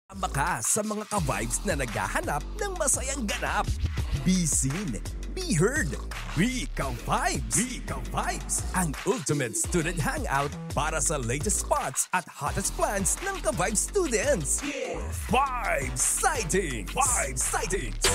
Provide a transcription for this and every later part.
Tama ka sa mga ka-vibes na naghahanap ng masayang ganap. Be seen, be heard, be ka-vibes. Be ka-vibes, ang ultimate student hangout para sa latest spots at hottest plans ng ka-vibes students. Vibes Sightings! Vibes Sightings!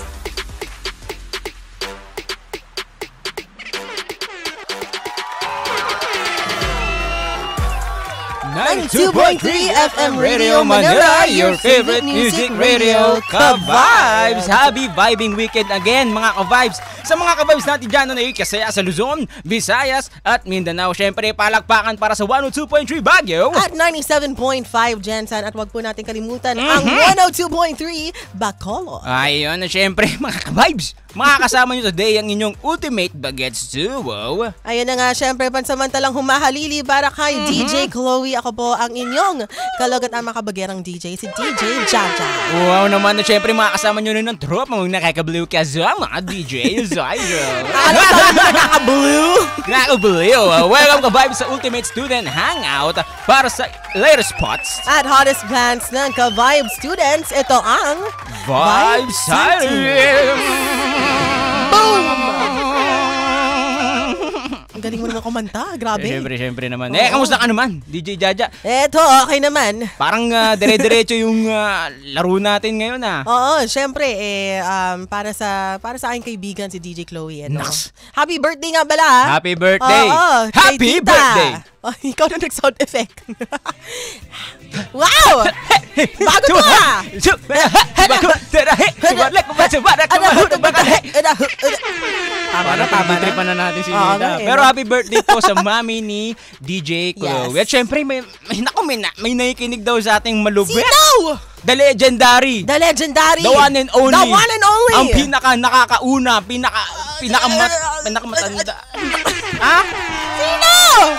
92.3 FM Radio Manila, your favorite music radio, Ka-Vibes! Happy vibing weekend again, mga Ka-Vibes! Sa mga Ka-Vibes natin dyan na nakikasaya sa Luzon, Visayas at Mindanao. Siyempre, palakpakan para sa 102.3 Baguio at 97.5 Jensen. At wag po natin kalimutan ang 102.3 Bacolod. Ayun, siyempre, mga Ka-Vibes! Makakasama nyo today ang inyong ultimate bagets duo. Ayun na nga, syempre, pansamantalang humahalili para kay DJ Chloe. Ako po ang inyong kalog at ang makabagerang DJ, si DJ Jaja. Wow naman, na syempre makakasama nyo rin ng tropa mong nakaka-blue kasama, DJ Zyro. Ano sabi mo nakaka-blue? Nakaka-blue. Welcome Ka-Vibes sa Ultimate Student Hangout para sa latest spots at hottest plans ng Ka-Vibe students. Ito ang Vibe Sightings. Boom! Ang galing mo naman kumanta, grabe. Siyempre naman. Kamusta ka naman, DJ Jaja? Eto, okay naman. Parang dire-diretso yung laro natin ngayon Oo, siyempre, para sa aking kaibigan si DJ Chloe. Ano? Happy birthday nga pala. Happy birthday. Happy birthday. Oh, ikaw na nag-sound effect. Wow! Bago to Tama na natin si Nida. Pero happy birthday po sa mami ni DJ Chloe. At syempre, may nakikinig daw sa ating malubet. Sino? The legendary. The legendary. The one and only. The one and only. Ang nakakauna, pinakamatanda. Sino?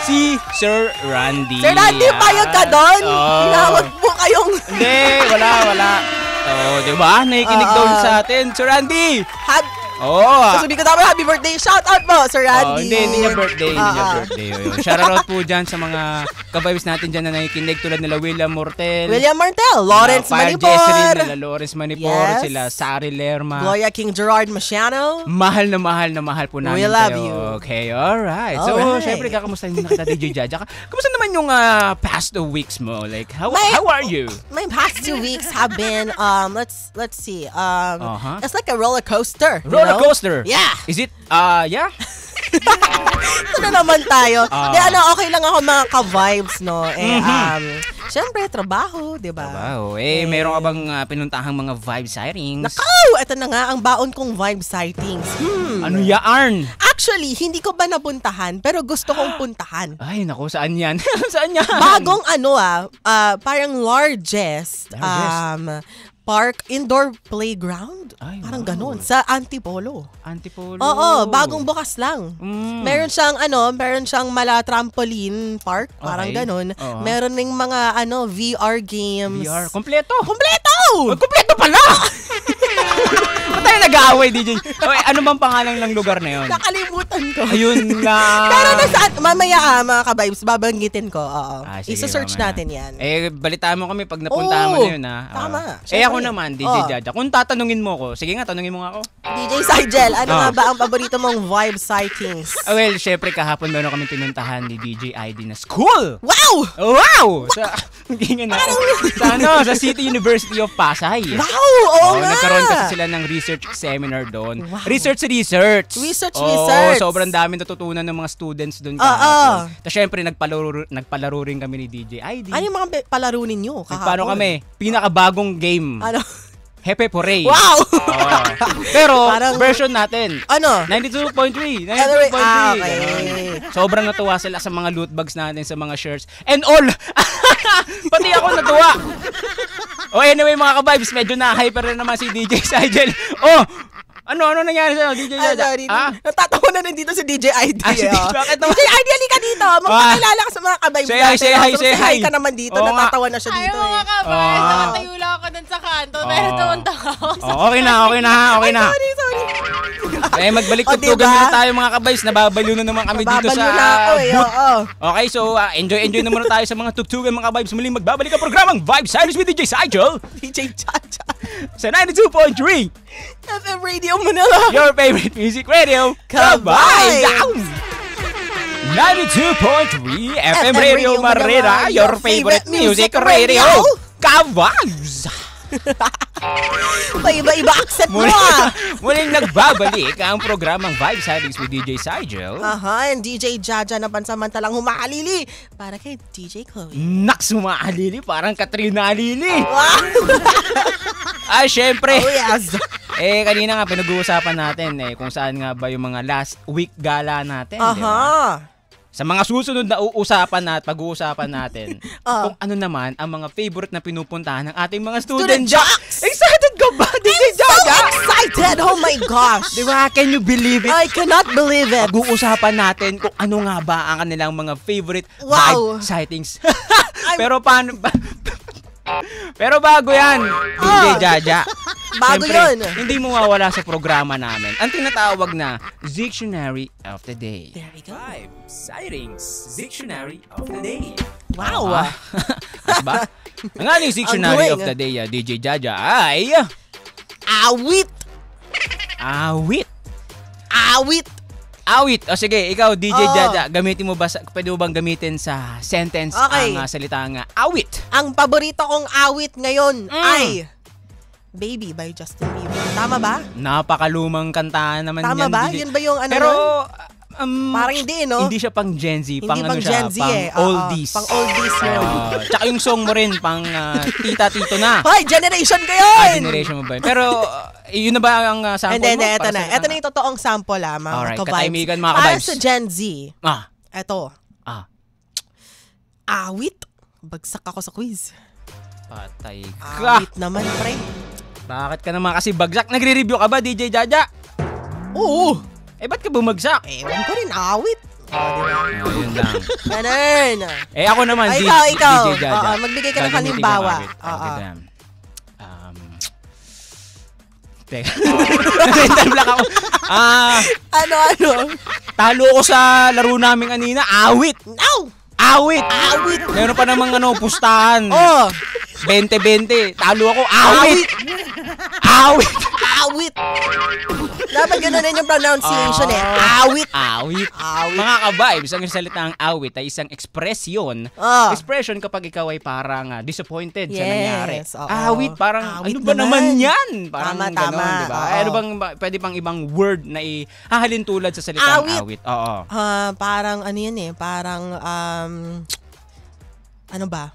Si Sir Randy. Sir Randy, payag ka doon? Tinawag mo kayong... Hindi, wala. Diba? Nakikinig daw sa atin. Sir Randy! Sabi ko dapat happy birthday. Shout out po, Sir Randy. Hindi niya birthday. Shout out po dyan sa mga Ka-Vibes natin dyan na nakikinig tulad nila William Mortel, Lawrence Manipor, Lawrence Manipor, sila Sari Lerma, Gloria King Gerard Maciano. Mahal na mahal po namin We love kayo. you. Okay, alright. So, syempre kakamustahin na kita, DJ Jaja. Kamusta naman yung past 2 weeks mo? Like, how are you? My past 2 weeks have been, let's see, it's like a roller coaster. Coaster? Yeah. Is it, yeah? Ito na naman tayo. Okay lang ako mga ka-vibes, no? Siyempre, trabaho, di ba? Trabaho. Meron ka bang pinuntahang mga vibe sightings? Nakaw! Ito na nga ang baon kong vibe sightings. Ano yaan? Actually, hindi ko ba napuntahan, pero gusto kong puntahan. Ay, naku, saan yan? Saan yan? Bagong parang largest. Indoor playground? Parang ganon. Sa Antipolo. Oo, bagong bukas lang. Meron siyang mala trampoline park, parang ganon. Meron ning mga VR games. VR? Kompleto pala! Ba't tayo nag-aaway, DJ? Ano bang pangalan ng lugar na yun? Nakalimutan ko. Ayun lang. Pero mamaya mga ka-vibes, babanggitin ko. Isa-search mamaya natin yan. Balitaan mo kami pag napuntahan mo na yun, Tama. Ako naman, DJ Jaja. Kung tatanungin mo ko, sige nga, tanungin mo nga ako. DJ Sigel, ano nga ba ang paborito mong vibe sightings? Well, syempre kahapon meron kami pinuntahan ni DJ ID na school. Wow! Sa City University of Pasay. Wow! Oo nga! Nagkaroon kasi sila ng research seminar doon. Wow. Research. Sobrang dami natutunan ng mga students doon kahapon. Tapos syempre, nagpalaro rin kami ni DJ ID. Ano yung mga palaro ninyo kahapon? Paano kami? Pinakabagong game. Ano? Hepe Pore. Wow! Pero, version natin. Ano? 92.3. Okay. Sobrang natuwa sila sa mga loot bags natin, sa mga shirts. And all! Pati ako natuwa. Anyway mga ka-vibes, medyo na-hyper na naman si DJ Sigel. Ano nangyari sa'yo, DJ Jaja? Natatawa na rin dito si DJ ID. Bakit naman? DJ ID, halika dito. Magpakilala ka sa mga ka-vibes natin. Say hi ka naman dito. Natatawa na siya dito. Ay, mga ka-vibes. Nakatayo lang ako dun sa kanto. Pero tumunta ako. Okay na. Sorry. Magbalik tugtugan muna tayo mga ka-vibes. Nababaliw na naman kami dito sa booth. Okay, so enjoy na muna tayo sa mga tugtugan mga ka-vibes. Muling magbabalik ang programang Vibe Silence with DJ Sigel. DJ Jaja. Sa 92.3 FM Radio Manila. Your favorite music radio. Ka-vibes! 92.3 FM Radio Manila. Your favorite music radio. Ka-vibes! Iba-iba accent mo Muling nagbabalik ang programang Vibe Silence with DJ Sigel. and DJ Jaja na pansamantalang humaalili para kay DJ Chloe. Naks, humaalili. Parang Katrina Alili. Syempre. Oh yes. Kanina nga pinag-uusapan natin kung saan nga ba yung mga last week gala natin. Diba? Sa mga susunod na uusapan at pag-uusapan natin, kung ano naman ang mga favorite na pinupuntahan ng ating mga student jocks. Excited ka ba, DJ Jaja? So excited! Oh my gosh! Diba? Can you believe it? I cannot believe it. Pag-uusapan natin kung ano nga ba ang kanilang mga favorite vibe sightings. Pero paano ba? Pero bago yan, DJ Jaja. Bago Siyempre, yun. Hindi mo mawala sa programa namin ang tinatawag na Dictionary of the Day. There we go. Vibe Sightings Dictionary of the Day. Wow. Diba? Ang ating Dictionary of the Day, DJ Jaja, ay... Awit. Awit. Awit. Awit. O sige, ikaw DJ Jaja, gamitin mo ba, pwede mo bang gamitin sa sentence ang salitang awit? Ang paborito kong awit ngayon ay Baby by Justin Bieber. Tama ba? Napakalumang kanta naman yan. Tama ba? Yun ba yung ano? Pero parang hindi, no? Hindi siya pang Gen Z, hindi pang Gen Z, pang oldies. Pang oldies yun. Tsaka yung song mo rin, pang tita-tito na. Hoy, generation ko yun! Generation mo ba yun? Pero, yun na ba ang sample mo? Hindi, ito na. Ito na yung totoong sample, mga alright, ka-vibes. katahimikan, mga ka-vibes. Para sa Gen Z, ito. Awit. Bagsak ako sa quiz. Patay ka. Awit naman, pre. Bakit ka naman kasi bagsak? Nagre-review ka ba, DJ Jaja? Oo. Ba't ka bumagsak? Ewan ko rin, awit. Diba? Yun lang. Ganun. Ako naman, ikaw. DJ Jaja. Magbigay ka ng halimbawa. Teka. Mental block ako. Ano? Talo ko sa laro namin kanina. Awit. No! Awit. Meron pa namang pustahan. 20-20. Talo ako. Awit. Dapat ganun yung pronunciation Awit. Mga ka-vibes, ang salitang awit ay isang ekspresyon. Expression kapag ikaw ay parang disappointed sa nangyari. Awit, parang awit ano ba naman yan? Parang tama, ganon, diba? Ano bang, pwede pang ibang word na ihahalin tulad sa salitang awit? Oo. Parang ano yan parang ano ba?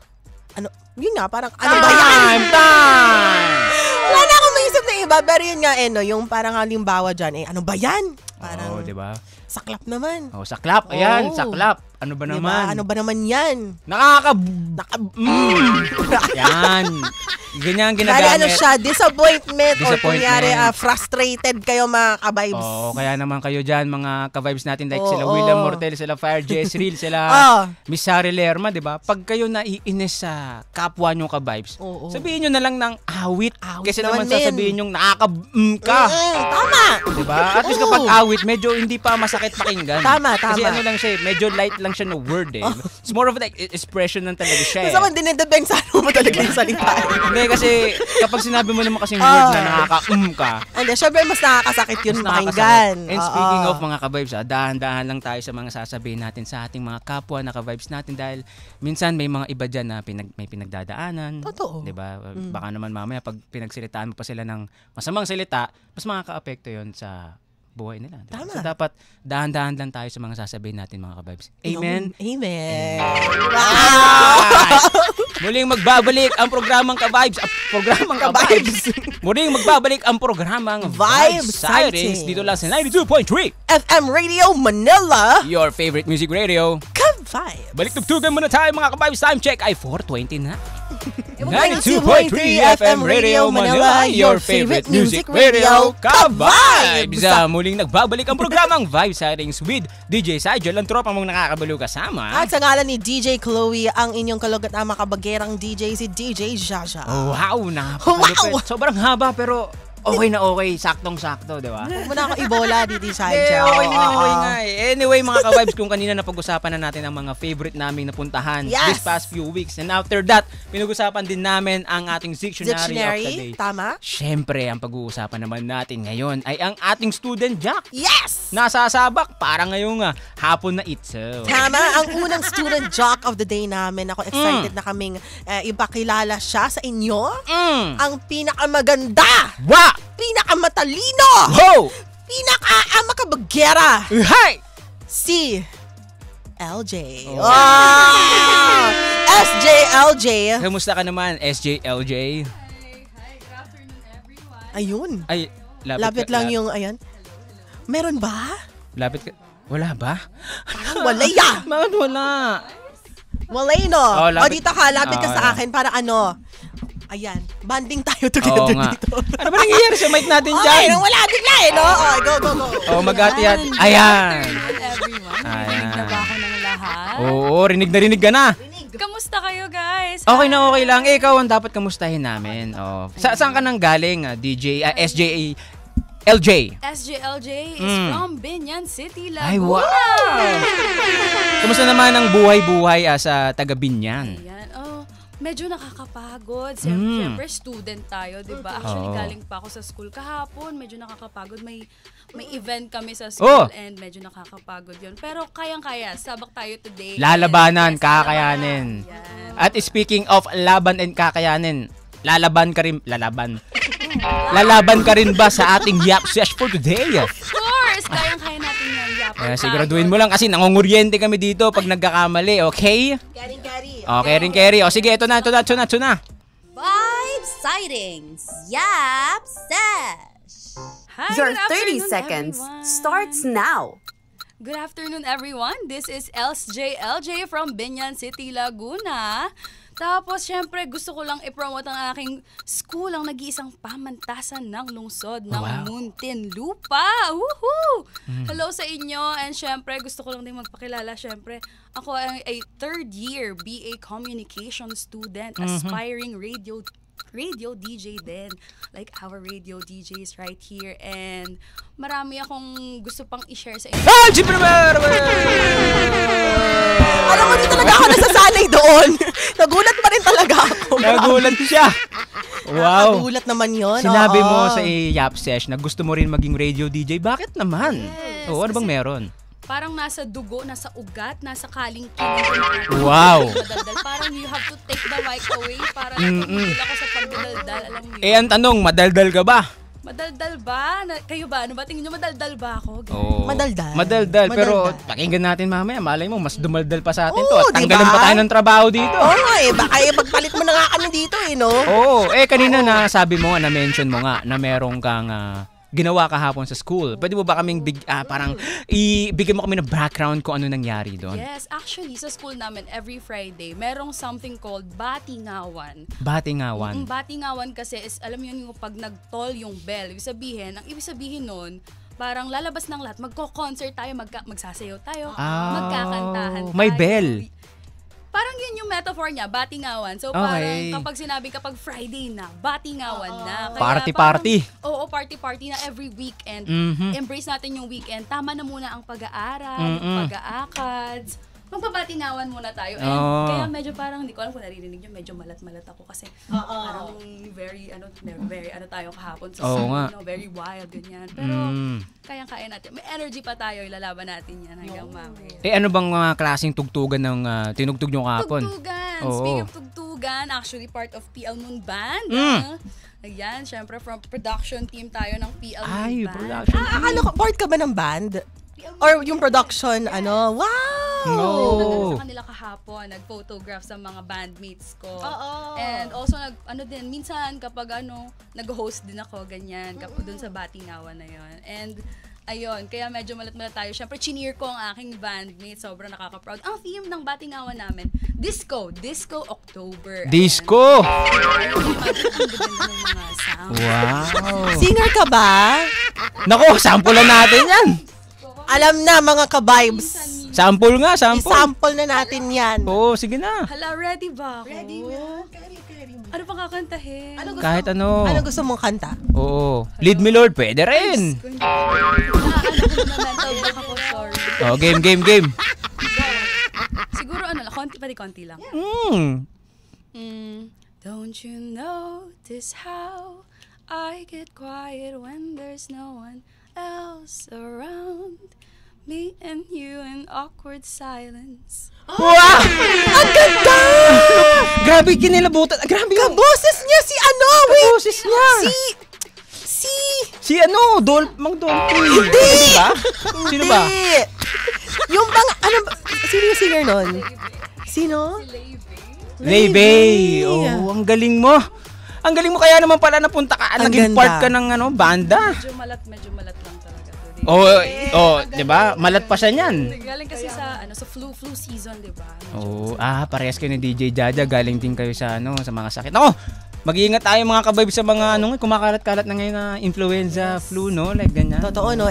Yun nga, parang ano ba yan? Time! Wala na akong maisip na iba, pero yun nga, yung parang halimbawa dyan, ano ba yan? Parang, diba? Saklap naman. Saklap. Ayan, saklap. Ano ba diba? naman? Ano ba naman yan? Yan. Ganyan ginagamit. Ano siya, disappointment. Or kunyari, frustrated kayo mga ka-vibes. Kaya naman kayo dyan, mga ka-vibes natin, like sila William Mortel, sila Fire Jezreel, sila Miss Sari Lerma, diba? Pag kayo naiinis sa kapwa nyo ka-vibes, sabihin nyo na lang ng awit. Kasi naman sasabihin nyo ka. Tama. Diba? At least kapag awit, medyo hindi pa masakit pakinggan. Tama. Kasi ano lang siya, medyo light lang siya na word It's more of like expression lang talaga siya. Gusto ko dinidebeng sa ano mo talaga yung salita. Hindi kasi kapag sinabi mo naman kasing word na nakaka-ka. Hindi, syempre mas nakakasakit yun pakinggan. And speaking of mga ka-vibes, dahan-dahan lang tayo sa mga sasabihin natin sa ating mga kapwa na ka-vibes natin dahil minsan may mga iba dyan na may pinagdadaanan. Totoo. Diba? Baka naman mamaya pag pinagsalitaan mo pa sila ng masamang salita, mas makaka-apekto yun sa buhay nila. Diba? Tama. So dapat dahan-dahan lang tayo sa mga sasabihin natin mga ka-vibes. Amen? Amen. Muling magbabalik ang programang ka-vibes. Muling magbabalik ang programang Vibe Sightings dito lang sa 92.3 FM Radio Manila. Your favorite music radio. Ka-vibes. Balik tugtugan muna tayo mga ka-vibes. Time check ay 4:20 na. 92.3 FM Radio Manila, your favorite music radio, Ka-vibes! Muling nagbabalik ang programang Vibe Sightings with DJ Sigel, ang tropang mong nakakabalo kasama. At sa ngalan ni DJ Chloe, ang inyong kalugat na makabagerang DJ si DJ Jaja. Wow, napakalupit. Sobrang haba pero okay na okay. Saktong-sakto, di ba? Huwag mo na ako ibola dito sa okay nga eh. Anyway, mga ka-vibes, kung kanina napag-usapan na natin ang mga favorite naming napuntahan this past few weeks. And after that, pinag-usapan din namin ang ating Dictionary of the Day. Tama? Siyempre, ang pag-uusapan naman natin ngayon ay ang ating student Jack. Yes! Nasasabak para ngayong hapon na itself. Tama, ang unang student jock of the day namin. Ako excited na kaming ipakilala siya sa inyo. Ang pinakamaganda. Pinakamatalino. Pinakamakabagera. Hi! Si LJ. SJ LJ. Kamusta ka naman, SJ LJ? Hi, good afternoon everyone. Ayun. Ay, Lapit lang yung ayan. Meron ba? Lapit ka. Wala ba? Wala ya. Bakit wala? Wala no. Lapit. Dito ka, lapit ka sa akin para ano. Ayan, banding tayo together dito. Ano ba nangyayari sa mic natin dyan? Okay, nang wala bigla no? Go. Mag-atihan. Ayan. Everyone. Rinig na ba ako ng lahat? Oo, rinig na rinig ka na. Kamusta kayo guys? Okay na okay lang. Ikaw ang dapat kamustahin namin. Saan ka nang galing, DJ, SJ, LJ? SJLJ is from Binyan City, Laguna. Ay, wow! Kamusta naman ang buhay-buhay sa taga Binyan? Ayan, medyo nakakapagod. Siyempre, student tayo, di ba? Actually, galing pa ako sa school kahapon. Medyo nakakapagod. May event kami sa school and medyo nakakapagod yun. Pero kayang-kaya. Sabak tayo today. Lalabanan, kakayanin. At speaking of laban and kakayanin, lalaban ka rin ba sa ating Yap Sesh for today? Of course! Kayang-kaya natin yan, Yap. Siguraduhin mo lang kasi nangunguryente kami dito pag nagkakamali, okay? Carry. O sige, ito na. Vibe Sightings, Yap Sesh. Hi, Your good 30 afternoon, seconds everyone. starts now. Good afternoon, everyone. This is LJ from Binyan City, Laguna. Tapos, syempre, gusto ko lang i-promote ang aking school, ang nag-iisang pamantasan ng lungsod ng Muntinlupa. Woohoo! Hello sa inyo. And syempre, gusto ko lang din magpakilala. Syempre, ako ay a third year BA Communication student, aspiring radio DJ din. Like our radio DJs right here. And marami akong gusto pang i-share sa inyo. Alam mo, di talaga ako nasasanay doon. Nagulat pa rin talaga ako. Nagulat siya. Wow. Nagulat naman yun. Sinabi mo sa Yap Sesh na gusto mo rin maging radio DJ. Bakit naman? Yes, ano bang meron? Parang nasa dugo, nasa ugat, nasa kalingking. Wow. Parang you have to take the mic away para tumigil ako sa pagdadaldal. Alam mo yun? Ang tanong, madaldal ka ba? Madaldal ba? Kayo ba? Ano ba? Tingin nyo madaldal ba ako? Madaldal. Pero pakinggan natin mamaya. Malay mo, mas dumaldal pa sa atin to. Oo, At tanggalin pa tayo ng trabaho dito. Baka magpalit mo na nga kami dito no? Kanina na sabi mo, na-mention mo nga na merong kang ginawa kahapon sa school. Pwede mo ba kaming parang ibigay mo kami ng background kung ano nangyari doon? Yes, actually sa school namin every Friday merong something called Batingawan. Batingawan kasi is, alam mo yun, yung pag nag-toll yung bell. Ang ibig sabihin nun, parang lalabas ng lahat, magko-concert tayo, magsasayaw tayo, magkakantahan tayo. May bell. Parang yun yung metaphor niya, batingawan. So parang kapag Friday na, batingawan na. Kaya party. Oo, party na every weekend. Embrace natin yung weekend. Tama na muna ang pag-aaral, pag-aakads. Magbabatingawan muna tayo. And kaya medyo parang, hindi ko alam kung naririnig nyo, medyo malat-malat ako kasi parang very tayo kahapon sa school, very wild, ganyan. Pero kayang-kaya natin. May energy pa tayo, ilalaban natin yan hanggang mamaya. Ano bang klaseng tugtugan ng tinugtug nyo kahapon? Speaking of tugtugan, actually part of PL Moon Band. Ayan, syempre from production team tayo ng PL Moon Band. Production team. Akala ko, part ka ba ng band? Or yung production, wow! Nagdala sa kanila kahapon, nag-photograph sa mga bandmates ko. And also, minsan kapag nag-host din ako, ganyan, dun sa Batingawan na yon. And ayun, kaya medyo malat-malat tayo. Siyempre, chineer ko ang aking bandmate. Sobrang nakaka-proud. Ang theme ng Batingawan namin, Disco October. Disco! Wow! Singer ka ba? Nako, sample natin yan! Alam na mga ka-vibes. Sample nga. I-sample na natin yan. Sige na. Hala, ready ba ako? Ready na. Carry mo. Ano pang kakantahin? Kahit ano. Ano gusto mong kanta? Oo. Lead me Lord, pwede rin. Oh, game. Siguro konti lang. Don't you notice how I get quiet when there's no one else around? Me and you in awkward silence. Wow! Ang ganda! Grabe, kinilabutan. Grabe yung... Kaboses niya si ano? Kaboses niya. Si ano? Mang Dolphy. Hindi! Diba? Sino ba? Yung sino yung singer nun? Sino? Leibey. Oh, ang galing mo. Ang galing mo, kaya naman pala napunta ka. Naging part ka ng banda. Medyo malat lang talaga. Di ba? Malat pa siya niyan. Galing kasi sa flu season, di ba? Parehas kayo ni DJ Jaja, galing din kayo sa sa mga sakit. Nako, mag-iingat tayo mga kababe sa mga kumakalat-kalat na ngayon na influenza, flu, no? Like ganyan. Totoo, no?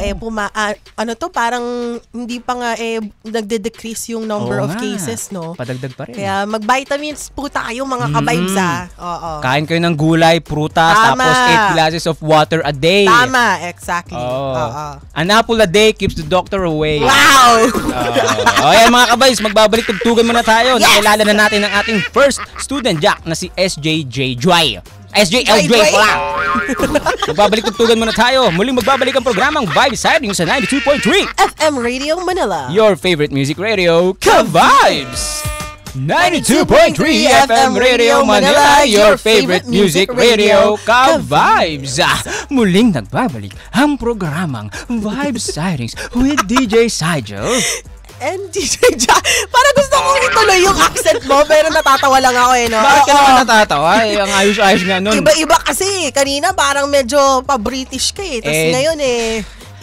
Parang hindi pa nga nagde-decrease yung number of cases, no? Padagdag pa rin. Kaya mag-vitamins po tayo mga kabibes, Oo. Kain kayo ng gulay, prutas, tapos 8 glasses of water a day. Tama, exactly. An apple a day keeps the doctor away. Wow! Ayan mga kabays, magbabalik tugtugan muna tayo. Yes! Nakilala na natin ang ating first student jack na si SJJ Joy. SJLJ pala. Magbabalik tugtugan muna tayo. Muling magbabalik ang programang Vibes Siding sa 92.3 FM Radio Manila. Your favorite music radio, Ka-Vibes! 92.3 FM Radio Manila, your favorite music radio, Ka-Vibes! Muling nagbabalik ang programang Vibes Sidings with DJ Sidel and DJ Ja. Para gusto kong ituloy yung accent mo, pero natatawa lang ako no? Bakit ka naman natatawa? Ang ayos-ayos nga nun. Iba-iba kasi. Kanina parang medyo pa-British ka Tapos ngayon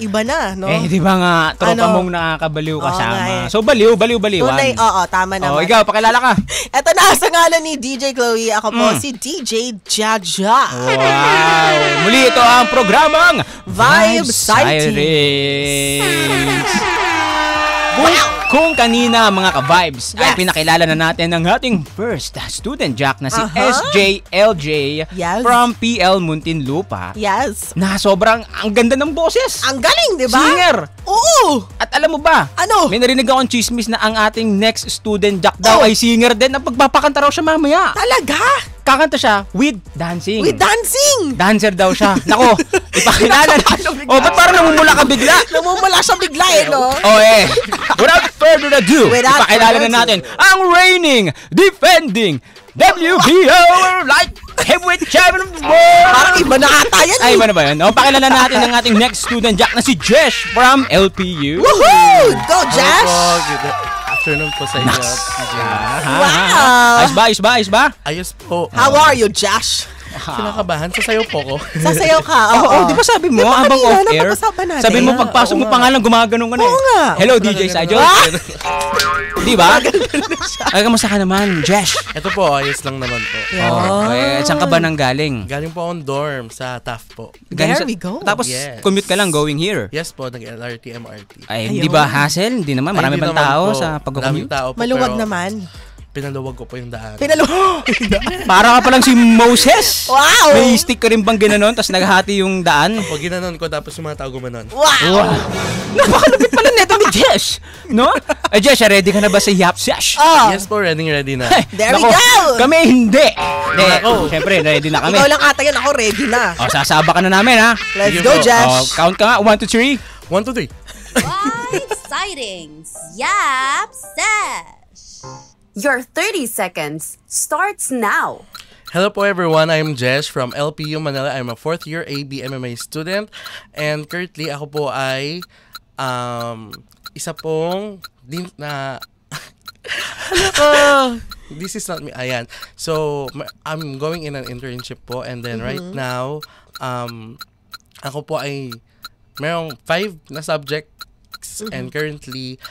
iba na, no? Di ba nga, tropa mong nakakabaliw kasama. So, baliw-baliwan. Tunay, tama naman. Ikaw, pakilala ka. Eto na, sa ngalan ni DJ Chloe, ako po si DJ Jaja. Wow! Muli ito ang programang Vibes Sightings. Kung kanina mga ka-vibes ay pinakilala na natin ang ating first student jack na si SJLJ from PL Muntinlupa. Yes. Na sobrang ang ganda ng boses. Ang galing, di ba? Singer. Oo. At alam mo ba? Ano? May narinig akong chismis na ang ating next student jack daw ay singer din. Ang pagpapakanta raw siya mamaya. Talaga? Kakanta siya with dancing. With dancing? Dancer daw siya. Nako, ipakilala. Ba't parang namumula ka bigla? Namumula siya bigla no? Without further ado, ipakilala na natin ang reigning, defending, WBO light heavyweight champion of the world. Parang iba na ata yan. Iba na ba yun? Pakilala natin ang ating next student jack na si Jesh from LPU. Woohoo! Go, Jesh! Afternoon po sa inyo. Wow! Ayos ba? Ayos po. How are you, Josh? Kinakabahan, sasayaw po ko. Sasayaw ka? Oo, di ba sabi mo, habang off-air, sabi mo pagpasok mo pa nga lang gumaganong ka na. Oo nga. Hello, DJ Sajo. Di ba? Ay, kamusta ka naman, Jesh? Ito po, ayos lang naman po. Saan ka ba nang galing? Galing po akong dorm sa Taft po. There we go. Tapos, commute ka lang going here? Yes po, nag-LRT, MRT. Ay, di ba hassle? Hindi naman, marami bang tao sa pag-commute? Maluwag naman. Pinaluwag ko po yung daan. Para ka palang si Moses. Wow! May stick ka rin bang ginanon, tapos naghahati yung daan? Pag ginanon ko, tapos yung mga tao gumanon. Wow! Napakalupit pala neto ni Jesh. No? Jesh, ready ka na ba sa Yap Sesh? Yes po, ready na. There we go! Kami hindi. Siyempre, ready na kami. Ikaw lang ata yun, ako ready na. Sasaba ka na namin, ha? Let's go, Jesh. Count ka nga, 1, 2, 3. 1, 2, 3. Vibes Sightings. Yap Sesh. Your 30 seconds starts now. Hello po everyone, I'm Jesh from LPU Manila. I'm a 4th year AB MMA student and currently ako po ay isa pong this is not me. Ayan. So I'm going in an internship po and then right now ako po ay mayroong 5 na subjects and currently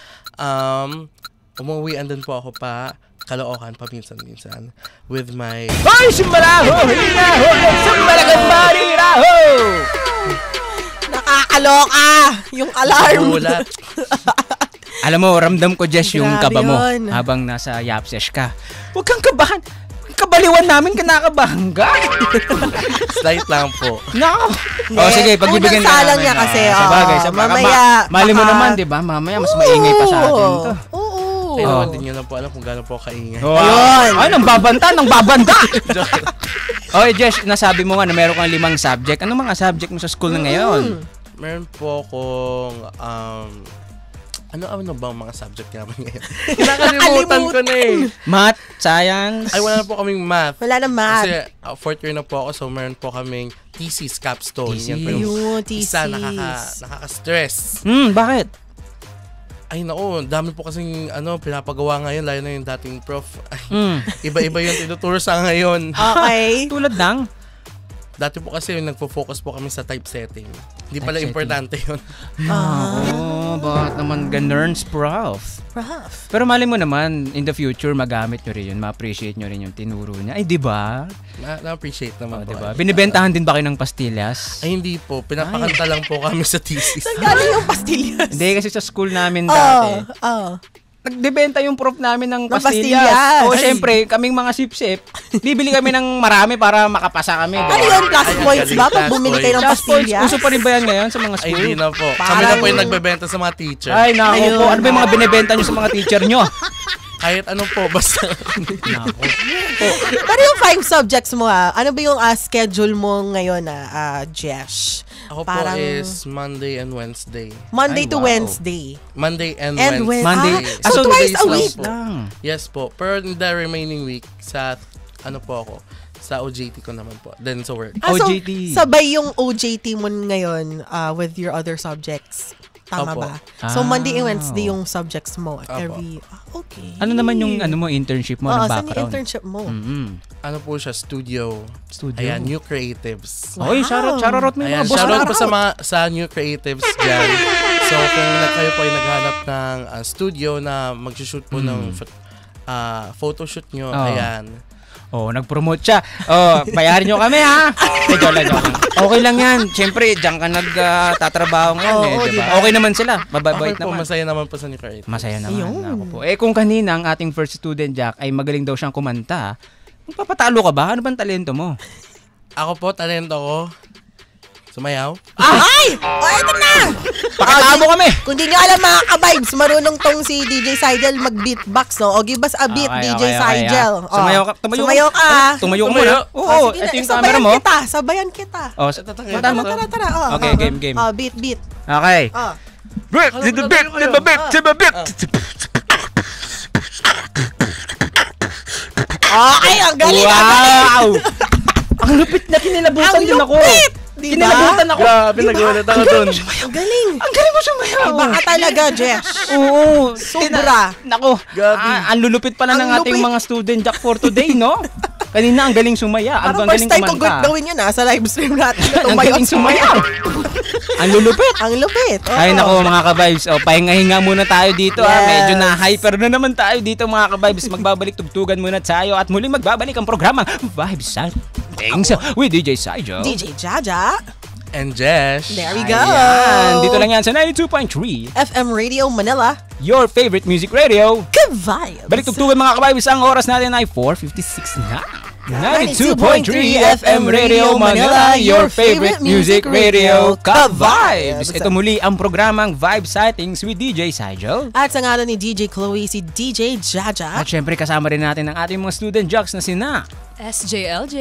umuwi andun po ako pa Caloocan paminsan-minsan with my Hoy! Simbalaho! Hinaho! Simbalagang mariraho! Nakakaloka! Yung alarm! Ulat. Alam mo, ramdam ko, Jess, yung Grabe kaba mo yun. habang nasa Yap Sesh ka. Huwag kang kabahan! kabaliwan namin kinakabangga. Slight lang po. Nako. Sige, pagbibigyan ka namin. Niya kasi. Sabagay. Mamaya. Mali mo naman, di ba? Mamaya mas maingay pa sa atin to. Kaya hindi nyo na po alam kung gano'n po kaingay. Ayun! Ay, nang babanta! Okay, Jesh, nasabi mo nga na meron kang 5 subject. Ano mga subject mo sa school na ngayon? Meron po akong, ano ba ang mga subject namin ngayon? Nakalimutan ko na eh. Math, science. Ay, wala na po kaming math. Wala na math. Kasi 4th year na po ako, so meron po kaming thesis, capstone. Thesis. Yan po yung thesis. isa nakaka-stress. Bakit? Ay nako, dami po kasing pinapagawa ngayon, lalo na yung dating prof. Ay, iba-iba yung tinuturo sa ngayon. Okay. Tulad ng? Dati po kasi nagfo-focus po kami sa typesetting. Hindi pala importante yun. Bakit naman ganun, prof? Pero mali mo naman, in the future, magamit nyo rin yun, ma-appreciate nyo rin yung tinuro niya. Ay, di ba? Na-appreciate naman po. Diba? Binibentahan din ba kayo ng pastillas? Ay, hindi po. Pinapakanta lang po kami sa thesis. Galing yung pastillas. Hindi, kasi sa school namin dati. Nagbebenta yung prof namin ng pastillas. O, syempre, kaming mga sip-sip, bibili kami ng marami para makapasa kami. Ano yun? Plus points ba? Pag bumili kayo ng pastillas? Uso pa rin ba yan ngayon sa mga school? Ay, hindi na po. Kami na po yung nagbebenta sa mga teacher. Ay, naku po. Ano ba yung mga binibenta nyo sa mga teacher nyo? Kahit ano po, basta. Naku. Pero yung 5 subjects mo, ano ba yung schedule mo ngayon, Jesh? Ako po is Monday and Wednesday. Monday to Wednesday. Monday and Wednesday. Monday. So twice a week lang. Yes po. Pero in the remaining week, sa ako, sa OJT ko naman po. Then sa work. OJT. So, sabay yung OJT mo ngayon with your other subjects. Tama ba? So Monday and Wednesday yung subjects mo. Okay. Ano naman yung internship mo? Anong background? Saan yung internship mo? Ano po siya? Studio. Ayan, New Creatives. Oy, shoutout mo yung mga boss. Shoutout po sa New Creatives dyan. So, kung kayo po ay naghanap ng studio na mag-shoot po ng photoshoot nyo, ayan. Nag-promote siya. Bayarin nyo kami, ha? Joke lang. Okay lang yan. Siyempre, diyan ka nagtatrabaho ngayon, diba? Okay naman sila. Mababait naman. Masaya naman po sa New Creatives. Masaya naman. Ako po. Kung kanina ang ating first student, Jack, ay magaling daw siyang kumanta, magpapatalo ka ba? Ano bang talento mo? Ako po, talento ko. Sumayaw? Ay! Ito na! Pakatabo kami! Kung di nyo alam mga ka-vibes, marunong tong si DJ Seidel mag-beatbox, no? O give us a beat, DJ Seidel. Sumayaw ka. Sumayaw ka. Tumayo ka muna. Oo, ito yung camera mo. Sabayan kita. Tara. Okay, game. Beat. Okay. Beat. Okay, ang galing. Wow! Ang lupit na kinilabutan din ako. Diba? Kinilabutan ako. Grabe, nagulat ako dun. Ang galing. Ang galing mo sumayaw. Iba ka talaga, Jesh. Oo. Sobra. Nako. Ang lulupit pala ng ating mga student, Jack, for today, no? Kanina ang galing sumaya. Parang first time ko gawin yun sa live stream natin. Ang galing sumaya. Ang lulupit. Ang lupit. Ay nako mga ka-vibes. Pahinga-hinga muna tayo dito. Medyo na hyper na naman tayo dito mga ka-vibes. Magbabalik tugtugan muna tayo at muling magbabalik ang programang Vibes Sightings with DJ Saijo, DJ Jaja, and Jesh. There we go. Ayan. Dito lang yan sa 92.3 FM Radio Manila, your favorite music radio. Ka-vibes. Balik tugtugan mga ka-vibes. Ang oras natin ay 4:56 na. 92.3 FM Radio Manila, your favorite music radio, Ka-Vibes. Ito muli ang programang Vibe Sightings with DJ Saijo. At sa ngalan ni DJ Chloe, si DJ Jaja. At syempre kasama rin natin ang ating mga student jocks na sina SJLJ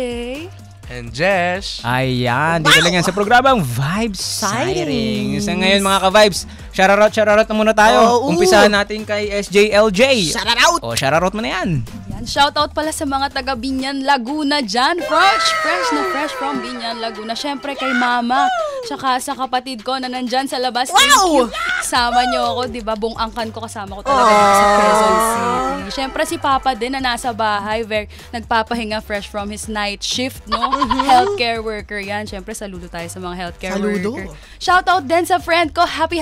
and Jesh. Ayan, dito lang yan sa programang Vibe Sightings. Sa ngayon mga ka-vibes, shoutout na muna tayo. Umpisahan natin kay SJLJ. Shoutout! Shoutout mo na yan. Shoutout pala sa mga taga Binyan, Laguna dyan. Fresh from Binyan, Laguna. Syempre kay Mama, tsaka sa kapatid ko na nandyan sa labas. Wow! Thank you. Kasama nyo ako, di ba? Buong angkan ko kasama ko talaga sa Quezon City. Syempre si Papa din na nasa bahay, nagpapahinga fresh from his night shift, no? Healthcare worker yan. Syempre saludo tayo sa mga healthcare worker. Shoutout din sa friend ko. Happy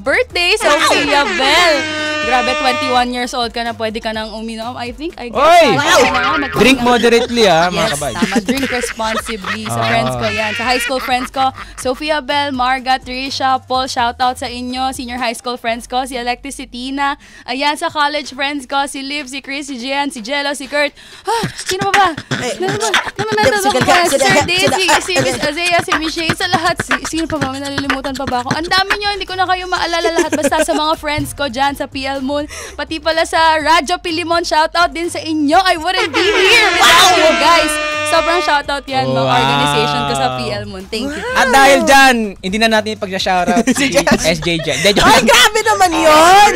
birthday, Sophia Bell. Grabe, 21 years old ka na, pwede ka nang uminom. I guess. Oy! Drink moderately mga ka-vibes. Tama, drink responsibly. Sa friends ko yan. Sa high school friends ko, Sophia Bell, Marga, Trisha, Paul, shoutout sa inyo. Senior high school friends ko, si Alexis, si Tina. Ayan, sa college friends ko, si Liv, si Chris, si Gian, si Jello, si Kurt. Sino ba? Sir Daisy, si Miss Azea, si Michelle, sa lahat. Sino pa ba? May nalilimutan pa ba ako? Ang dami nyo, hindi ko na kayo maalala lahat. Basta sa mga friends ko dyan, sa PL Moon. Pati pala sa Radyo Pilimon, shoutout din sa inyo. I wouldn't be here without you guys. Sobrang shoutout yan, mga organization ko sa PL Moon. Thank you. At dahil dyan, hindi na natin pag-shoutout si SJ Josh. Ay, grabe naman yun!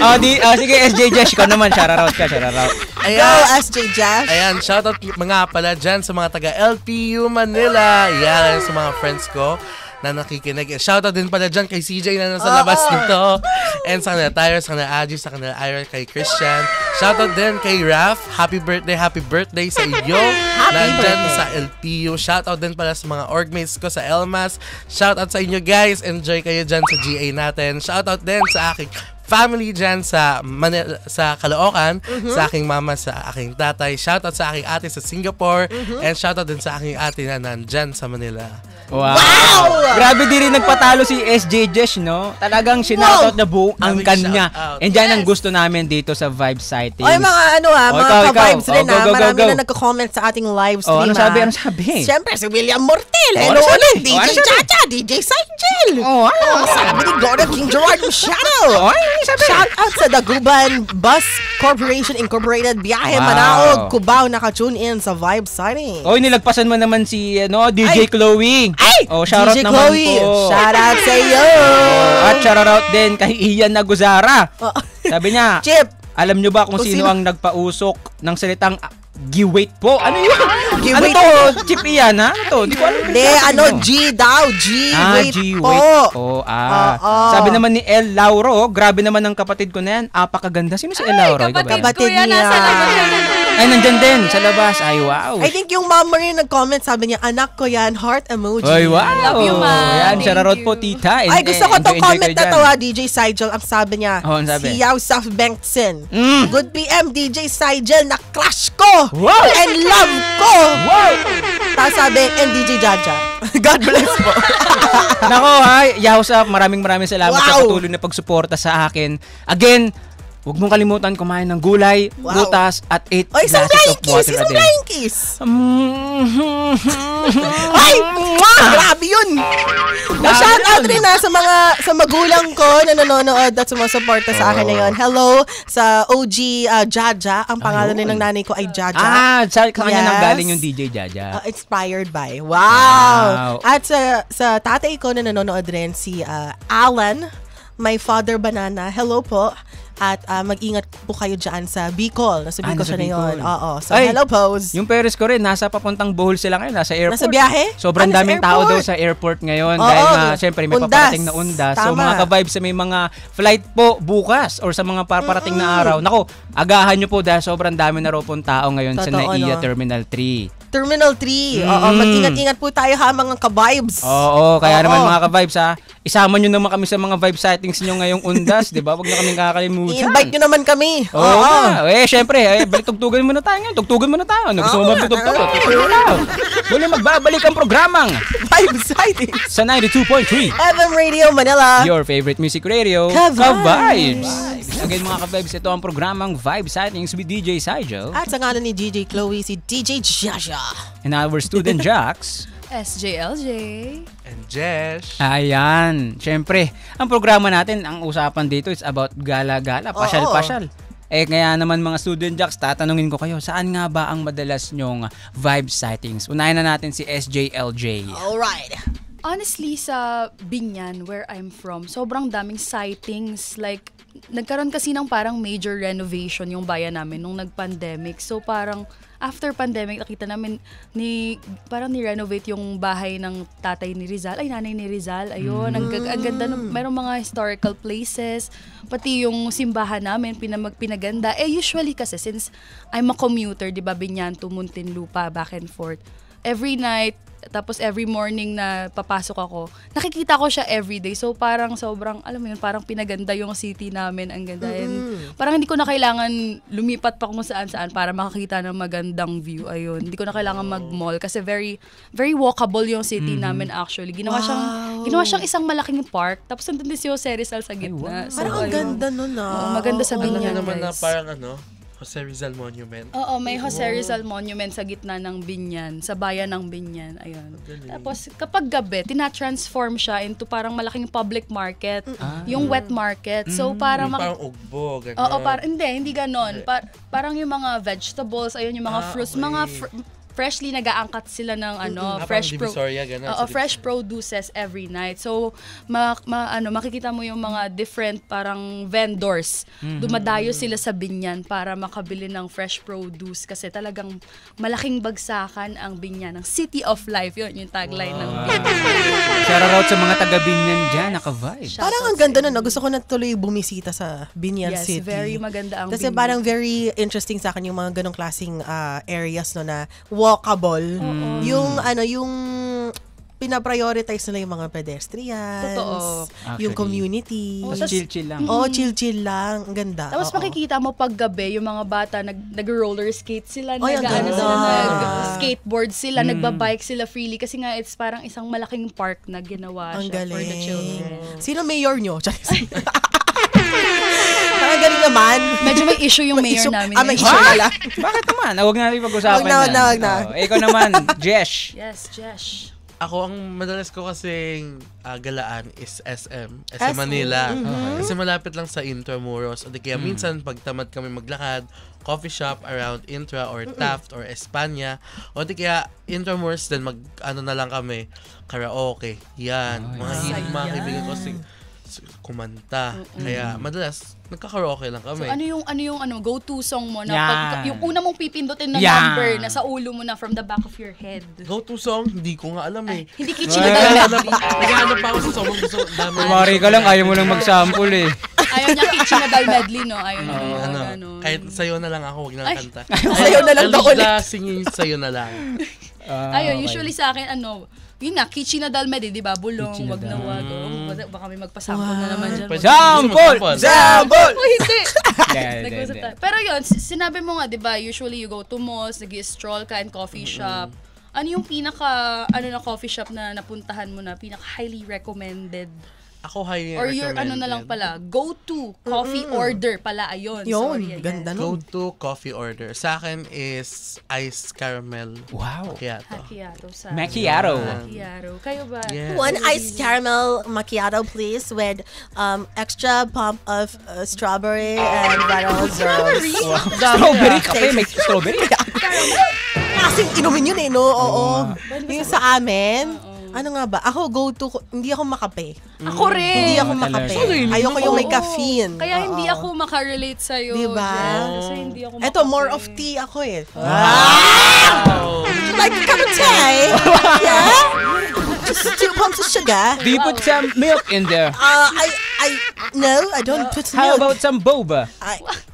Sige, SJ Josh, ikaw naman, shoutout ka. Go, SJ Josh. Ayan, shoutout mga pala dyan sa mga taga LPU Manila. Yan, sa mga friends ko na nakikinig. Shoutout din pala dyan kay CJ na nasa labas nito. And sa kanila Tyler, sa kanila Adi, sa kanila Ira, kay Christian. Shoutout din kay Raph. Happy birthday sa iyo. Nandyan sa LPU. Shoutout din pala sa mga orgmates ko sa Elmas. Shoutout sa inyo guys. Enjoy kayo dyan sa GA natin. Shoutout din sa aking family dyan sa Manila, sa Caloocan, sa aking mama, sa aking tatay. Shoutout sa aking ate sa Singapore. And shoutout din sa aking ate na nandyan sa Manila. Wow! Grabe din rin nagpatalo si SJ Josh, no? Talagang sinoutout na buong angkan niya. And dyan ang gusto namin dito sa Vibe Sightings. Oy, mga mga ka-vibes rin Marami na nagko-comment sa ating live stream. Ano sabi? Siyempre, si William Mortel. Hello ulit. DJ Chacha, DJ Sigel. Sabi ni Gordon King Gerard Machado. Shout out sa Daguban Bus Corporation Incorporated. Biyahe Manaog, Cubao, naka-tune in sa Vibe Sighting. Oy, nilagpasan mo naman si DJ Chloe. Shoutout DJ naman Chloe. po. Shout out sa iyo. At shoutout din kay Ian Naguzara. Sabi niya, Chip, alam nyo ba kung sino ang nagpausok ng salitang giwait po? Ano yun? Giwait. Ano to? Chip Ian, ha? Ano to? Di ko alam. G daw. G-wait po. Sabi naman ni El Lauro, grabe naman ang kapatid ko na yan. Apakaganda. Sino si El Lauro? Kapatid niya. Ay, nandyan din sa labas. Ay, wow. I think yung mama rin nag-comment, sabi niya, anak ko yan, heart emoji. Ay, wow. Love you, ma. Yan, Thank shoutout you. po, tita. Ay, gusto ko itong comment na to, DJ Sigel. Ang sabi niya, Ang sabi? si Yausaf Bengtson. Good PM, DJ Sigel, na-crush ko. Wow. And love ko. Wow. Tapos sabi, and DJ Jaja. God bless po. Nako, hi. Yausap, maraming salamat sa patuloy na pagsuporta sa akin. Again, huwag mong kalimutan kumain ng gulay, prutas, at 8 glasses of water a day. Flying kiss. Ay! Grabe yun! Na-shoutout rin sa magulang ko na nanonood at sumusuporta sa akin ngayon. Hello sa OG Jaja. Ang pangalan rin ng nanay ko ay Jaja. Sa kanya nang galing yung DJ Jaja. Inspired by. Wow! At sa tatay ko na nanonood rin si Alan, my father banana. Hello po. At mag-ingat po kayo dyan sa Bicol. Nasa Bicol siya na yun. Oo. So, hello, Pose. Yung parents ko rin, nasa papuntang Bohol sila ngayon. Nasa airport. Nasa biyahe? Sobrang daming tao daw sa airport ngayon. Dahil nga, syempre, may paparating na undas. So, mga ka-vibes sa may mga flight po bukas or sa mga paparating na araw. Nako, agahan nyo po dahil sobrang dami na raw pong tao ngayon sa NAIA Terminal 3. Terminal 3. Oo, mag-ingat-ingat po tayo mga ka-vibes. Oo, kaya naman mga ka-vibes isama nyo naman kami sa mga vibe sightings nyo ngayong undas, di ba? Huwag na kaming kakalimutan. I-invite nyo naman kami. Oo. Syempre, tugtugan muna tayo ngayon. Tugtugan muna tayo. Gusto mo ba tugtugan? Tugtugan tayo. Muli magbabalik ang programang Vibe Sightings sa 92.3 FM Radio Manila. Your favorite music radio, Ka-Vibes. Again mga ka-vibes, ito ang programang Vibe Sightings with DJ Sigel. At sa ngalan ni DJ Chloe, si DJ Jaja. And our student Jax. SJLJ. And Jesh. Ayan. Siyempre, ang programa natin, ang usapan dito is about gala-gala, pasyal-pasyal. Kaya naman mga student Jacks, tatanungin ko kayo, saan nga ba ang madalas nyong vibe sightings? Unahin na natin si SJLJ. Alright. Honestly, sa Binyan, where I'm from, sobrang daming sightings. Like, nagkaroon kasi ng parang major renovation yung bayan namin nung nag-pandemic. So, parang after pandemic, nakita namin parang ni-renovate yung bahay ng tatay ni Rizal. Ay, nanay ni Rizal. Ayun, ang ganda. Mayroong mga historical places. Pati yung simbahan namin, pinaganda. Usually kasi, since I'm a commuter, di ba, Binyan to Muntinlupa, back and forth. Every night, Tapos every morning na papasok ako, nakikita ko siya everyday. So parang sobrang, alam mo yun, parang pinaganda yung city namin. Ang ganda. And parang hindi ko na kailangan lumipat pa kung saan-saan para makakita ng magandang view. Ayun. Hindi ko na kailangan mag-mall kasi very very walkable yung city namin actually. Ginawa siyang isang malaking park. Tapos nandun din si Jose Rizal sa gitna. So, parang ang ganda nun maganda sa Binyan, naman na guys. parang Jose Rizal Monument. Oo, may Jose Rizal Monument sa gitna ng Binyan, sa bayan ng Binyan. Ayun. Tapos kapag gabi, tina-transform siya into parang malaking public market, yung wet market. So parang parang ugbo, gano'n. Oo, hindi ganon. Parang yung mga vegetables, ayun yung mga fruits, mga freshly nag-aangkat sila ng fresh produces every night. So makikita mo yung mga different parang vendors. Dumadayo sila sa Binyan para makabili ng fresh produce kasi talagang malaking bagsakan ang Binyan, ng City of Life. Yun yung tagline ng Binyan. Shout out sa mga taga Binyan dyan, naka-vibe. Parang ang ganda nun. Gusto ko na tuloy bumisita sa Binyan City. Yes, very maganda ang Kasi Binyan. parang very interesting sa akin yung mga ganong klaseng areas na walkable. Yung pinaprioritize nila yung mga pedestrians. Totoo. Yung community. Chill-chill lang. Chill-chill lang. Ang ganda. Tapos makikita mo pag gabi, yung mga bata, nag-roller skate sila, ang ganda. nag-skateboard sila, nagbabike sila freely. Kasi nga, it's parang isang malaking park na ginawa Ang siya for the galing. children. Sino mayor nyo? Ang galing naman. Medyo may issue yung mayor namin. May issue na lang. Bakit naman? Huwag na natin pag-usapan Wag na. Ikaw naman, Jesh. Yes, Jesh. Ako, ang madalas ko kasing galaan is SM Manila. Kasi malapit lang sa Intramuros. O di kaya minsan, pag tamad kami maglakad, coffee shop around Intra or Taft or Espanya. O di kaya Intramuros din, na lang kami, karaoke. Yan. Mga kaibigan ko kumanta. Kaya madalas, nagka-karaoke lang kami. So ano yung go-to song mo na yung una mong pipindutin na number na sa ulo mo na from the back of your head? Go-to song? Hindi ko nga alam eh. Hindi kitchen na dal medley. Naghahanap pa ako sa song. Gusto dami. Kumari ka lang, ayaw mo lang mag-sample eh. Ayaw niya kitchen na dal medley, no? Ayaw niya kahit sayo na lang ako, huwag na lang kanta. Sayo na lang daw ulit. Singing sayo na lang. Ayun, usually sa akin, yun na, kitchen na dal medley, di ba? Bulong, wag na wag. Baka may magpasample na naman dyan. Sample! Hindi! Nag-usap tayo. Pero yun, sinabi mo nga, di ba, usually you go to malls, nag-stroll ka in coffee shop. Ano yung pinaka, na coffee shop na napuntahan mo na, pinaka highly recommended? Ako highly or recommended. Or your, na lang pala, go-to coffee order pala, ayun. Yun, ganda nun. Go-to coffee order. Sa akin is iced caramel. Wow. Macchiato. Macchiato. Kayo ba? Yes. One iced caramel macchiato, please, with extra pump of strawberry and vanilla syrup. Strawberry kape, may strawberry. Kasing inumin yun eh, no? Oo. Yung sa amin, ano nga ba? Ako go-to, hindi ako makape. Ako rin. Hindi ako makape. Ayoko yung may caffeine. Kaya hindi ako makarelate sa'yo. Diba? Kasi hindi ako makape. Ito, more of tea ako eh. Wow! Like a cup of tea? Yeah? Just 2 pumps of sugar. Do you put some milk in there? No, I don't put milk. How about some boba?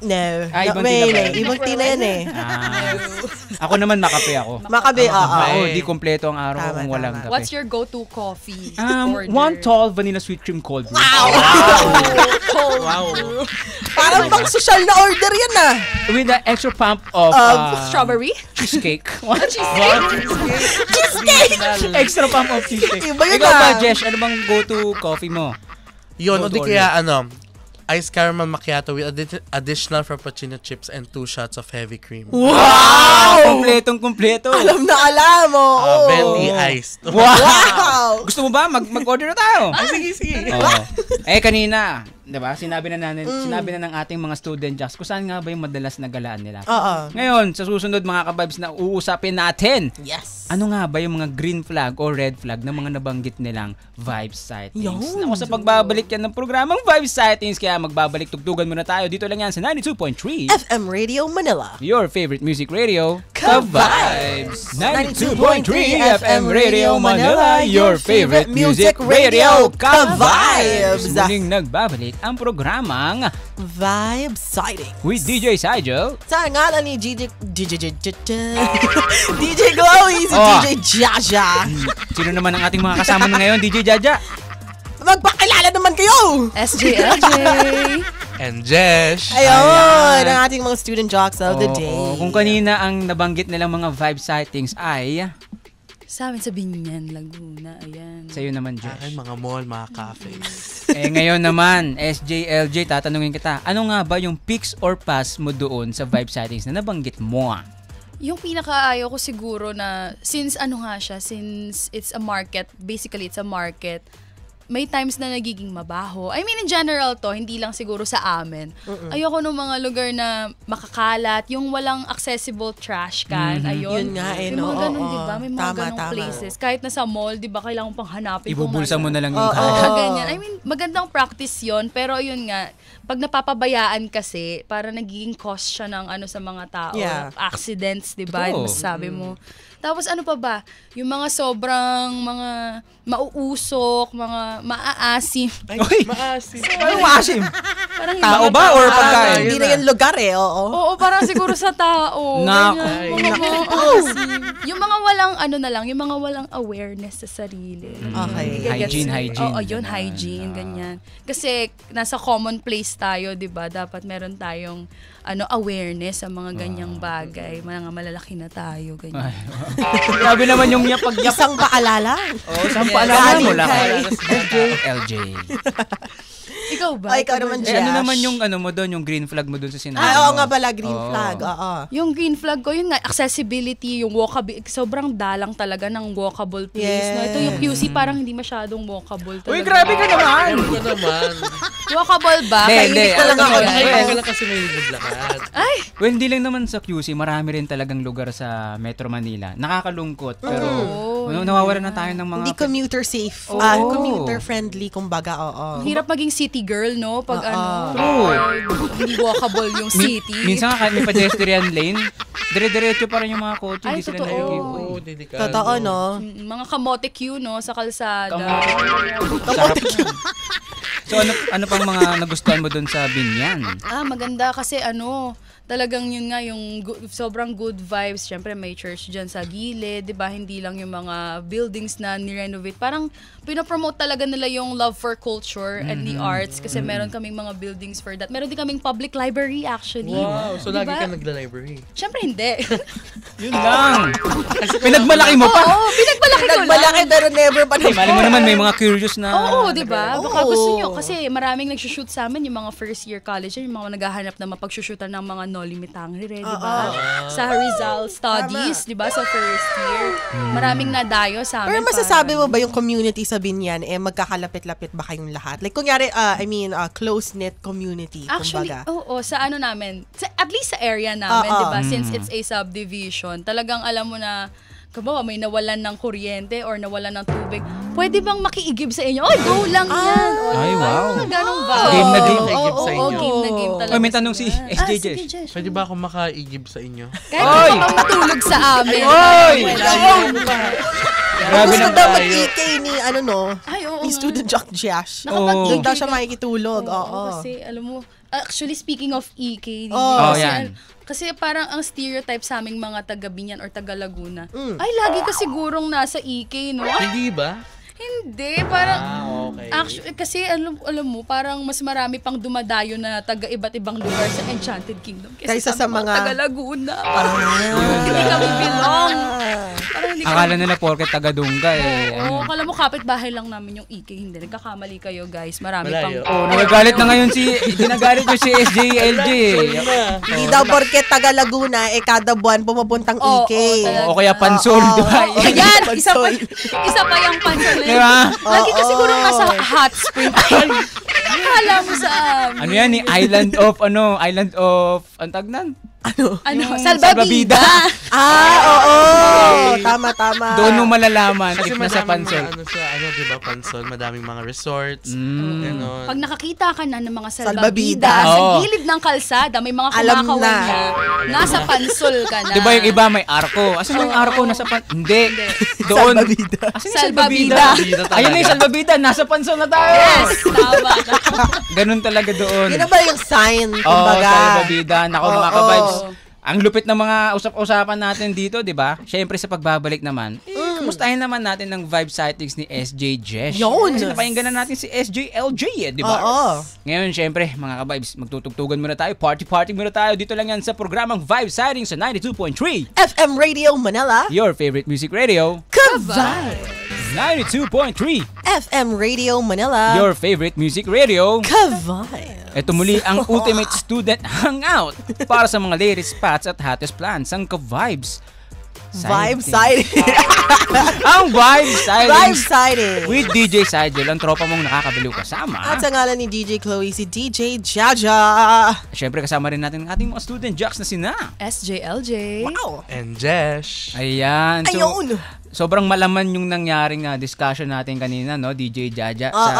No. Ibang tea na ba? Ibang tea na yan eh. Ako naman makape ako. Makape, Oo, di kompleto ang araw kung walang kape. What's your go-to coffee order? 1 tall vanilla sweet cream cold brew. Wow. Parang pang social na order yan ah. With the extra pump of strawberry? Cheesecake. Cheesecake! Extra pump of cheesecake. Iba yun Ikaw ba, ah. Jesh? Ano bang go-to coffee mo? Yun, o Go-to di kaya iced caramel macchiato with additional frappuccino chips and 2 shots of heavy cream. Wow! Kompletong-kompleto. Alam na alam mo. Bentley iced. Wow! Gusto mo ba? Mag-order na tayo. Sige. Kanina, 'di ba? Sinabi na ng ating mga student jacks kung saan nga ba yung madalas na galaan nila. Ngayon, sa susunod mga ka-vibes na uusapin natin. Yes. Ano nga ba yung mga green flag o red flag ng mga nabanggit nilang vibe sightings? Ako sa pagbabalik yan ng programang Vibe Sightings, kaya magbabalik tugtugan muna tayo. Dito lang yan sa 92.3 FM Radio Manila. Your favorite music radio, Ka-Vibes! 92.3 FM Radio Manila, your favorite music radio, Ka-Vibes! Muling nagbabalik ang programang Vibe Sighting with DJ Sigel. sa ngalan ni DJ Glowy, si DJ Jaja. Sino naman ang ating mga kasama ngayon, DJ Jaja? Magpakilala naman kayo! SJLJ. And Jesh. Ayun, ang ating mga student jocks of the day. Kung kanina ang nabanggit nilang mga vibe sightings ay Sa amin sa Binyan, Laguna. Ayan. sa'yo naman, Josh. Akin, mga mall, mga cafes. Ngayon naman, SJLJ, tatanungin kita, ano nga ba yung picks or pass mo doon sa vibe sightings na nabanggit mo? Yung pinakaayaw ko siguro na, since it's a market, basically it's a market, may times na nagiging mabaho. I mean, in general to, hindi lang siguro sa amin. Ayoko ng mga lugar na makakalat, yung walang accessible trash can. Ayun. Yun nga May mga ganun, diba? May mga ganung places. Kahit na sa mall, diba, kailangan pang hanapin. Ibubulsa mo na lang yung Ganyan. I mean, magandang practice yon, pero yun nga, pag napapabayaan kasi, para nagiging cause siya ng sa mga tao. Yeah. Accidents, diba? Totoo. Yung masasabi mo. Tapos ano pa ba? Yung mga sobrang mga mauusok, mga maaasim. Uy! Maasim. Ano maasim? Parang Tao mga ba or tao. pagkain? Hindi na yung lugar oo. Oo, parang siguro sa tao. Nako. Ganyan. Mga maasim. Yung mga walang yung mga walang awareness sa sarili. Okay. Hygiene. Oo, yun, hygiene, ganyan. Kasi nasa common place tayo, 'di ba? Dapat meron tayong awareness sa mga ganyang bagay. Mga malalaki na tayo, ganyan. Grabe naman yung yapag-yap. Isang paalala. Saan paalala mo lang? Kay LJ. Ikaw ba? Ikaw naman, Ano Josh. naman yung mo doon, yung green flag mo doon sa sinabi Oo mo? nga pala, green Oo. flag. Oo. Yung green flag ko, yun nga, accessibility, yung walkable, sobrang dalang talaga ng walkable place. Yes. No? Ito yung QC, parang hindi masyadong walkable talaga. Uy, grabe ka naman! Ano ka naman? Walkable ba? Hindi. ko lang ako. Kaya lang kasi may naglakad. Ay! Well, hindi lang naman sa QC, marami rin talagang lugar sa Metro Manila. Nakakalungkot, pero nawawalan na tayo ng mga... Hindi commuter safe. Oo. Commuter friendly, kumbaga, oo. Hirap maging city girl, no? Pag True. hindi walkable yung city. Minsan nga kahit may pedestrian lane, dire-diretso pa rin yung mga kotse, Ay, hindi sila totoo. nag-give. Oo, delikado. Totoo, no? Mga kamote queue, no? Sa kalsada. So ano pang mga nagustuhan mo doon sa Binyan? Maganda kasi talagang yun nga yung sobrang good vibes. Syempre may church dyan sa gilid, 'di ba? Hindi lang yung mga buildings na ni-renovate. Parang pinopromote talaga nila yung love for culture and the arts kasi meron kaming mga buildings for that. Meron din kaming public library actually. Wow, so Diba? lagi ka nagla-library. Syempre hindi. Yun lang. Pinagmalaki mo pa. Oo, pinagmalaki ko lang. Nagmalaki pero never pa Hey, mali mo naman may mga curious na... Oo, di ba? Baka Oo. gusto nyo. Kasi maraming nagsushoot sa amin, yung mga first year college, yung mga naghahanap na mapagsushootan ng mga Noli Me Tangere, di ba? Sa Rizal Studies, di ba? Sa first year. Maraming nadayo sa amin. Pero masasabi mo ba yung community sa Binyan, magkakalapit-lapit ba kayong lahat? Like, kunyari, close-knit community, Actually, kumbaga. oo, sa namin, at least sa area namin, Oo. di ba? Since it's a subdivision, talagang alam mo na, kabawa, may nawalan ng kuryente or nawalan ng tubig, pwede bang makiigib sa inyo? Ay, go lang yan! Ay, wow. Ganun ba? Game na game. Makiigib sa inyo. game na game talaga. Oy, may tanong si sila. SJ Sige, Jesh. Jesh. Pwede ba ako makaigib sa inyo? Kahit Oy! hindi ka matulog sa amin. Oy! Grabe Gusto na daw tayo. mag-EK ni, Ay, oo ni nga. Student Jock Josh. Oo. Doon daw siya makikitulog. Oo. Kasi, alam mo, actually, speaking of EK, Oh, kasi, yan. kasi parang ang stereotype sa aming mga taga Binyan or taga Laguna, ay, lagi ka sigurong nasa EK, no? Ay, Hindi ba? hindi, parang, Okay. actually, kasi alam mo, parang mas marami pang dumadayo na taga iba't ibang lugar sa Enchanted Kingdom Kaysa sa mga- taga Laguna. Parang, hindi kami belong. Parang hindi kami Akala nila porket taga-Dungga Oo, akala mo kapit-bahay lang namin yung EK. Hindi, nagkakamali kayo, guys. Marami Malayo. pang... Nagagalit na ngayon ginagalit ko si SJLJ. Hindi daw porket taga Laguna, kada buwan pumupuntang Oo, EK. talaga. O kaya pansol, di ba? Ayan, isa Pansol. pa yung pansan na yun. Diba? Lagi ka siguro nasa hot spring. Akala mo sa amin. Ano yan, Island of, ang tag nan? Ano? Salbabida. Oo. Tama. Doon mo malalaman Kasi if nasa pansol. diba, pansol, madaming mga resorts, ganon. Pag nakakita ka na ng mga Salbabida. salbabida, sa Oo. gilid ng kalsada, may mga Alam kumakaway na. na. Nasa pansol ka na. Di ba yung iba may arko? Asan yung arko? Nasa Hindi. Doon. Salbabida. Asan yung Salbabida. salbabida? Ayun na yung salbabida. Nasa pansol na tayo. Yes, tama. Ganun talaga doon. Yun na ba yung sign? Oo, Kumbaga. salbabida. Nako mga Oo. ka-vibes. Ang lupit ng mga usap-usapan natin dito, di ba? Siyempre sa pagbabalik naman, kumustahin naman natin ng vibe sightings ni SJ Jesh. Yun. Kasi napahinggan na natin si SJ LJ, di ba? Oo. Ngayon, siyempre, mga ka-vibes, magtutugtugan muna tayo, party muna tayo. Dito lang yan sa programang Vibe Sightings sa 92.3. FM Radio Manila. Your favorite music radio, Ka-Vibes. 92.3. FM Radio Manila. Your favorite music radio. Ka-Vibes. Ito muli ang Ultimate Student Hangout para sa mga latest spots at hottest plans. Ang ka-vibes. Vibe Sighting. Ang Vibe Sightings. Vibe Sighting. With DJ Sidel, ang tropa mong nakakabaliw kasama. At sa ngalan ni DJ Chloe, si DJ Jaja. Siyempre kasama rin natin ang ating mga student jocks na sina. SJLJ. Wow. And Jesh. Ayan. So, Ayun. sobrang malaman yung nangyaring discussion natin kanina, no, DJ Jaja, sa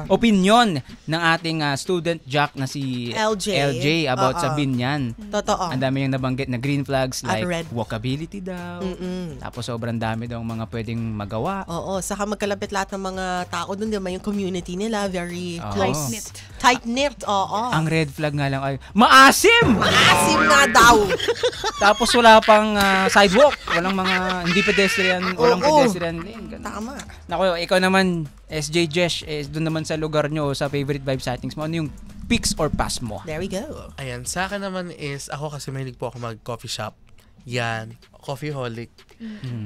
opinion ng ating student jock na si LJ about sa Binyan. Totoo. Ang dami yung nabanggit na green flags At like red. walkability daw. Tapos sobrang dami daw mga pwedeng magawa. Oo, saka magkalapit lahat ng mga tao doon, di ba? Yung community nila, very Oo. close. Tight-knit, oo. Ang red flag nga lang ay maasim! Maasim nga daw. Tapos wala pang sidewalk. Walang mga, hindi pedestrian, walang Oo. pedestrian lane. Ganun. Tama. Naku, ikaw naman, SJ Jesh, doon naman sa lugar nyo, sa favorite vibe sightings mo, ano yung picks or pass mo? There we go. Ayan, sa akin naman is, ako kasi mahilig po ako mag-coffee shop. Yan, coffeeholic.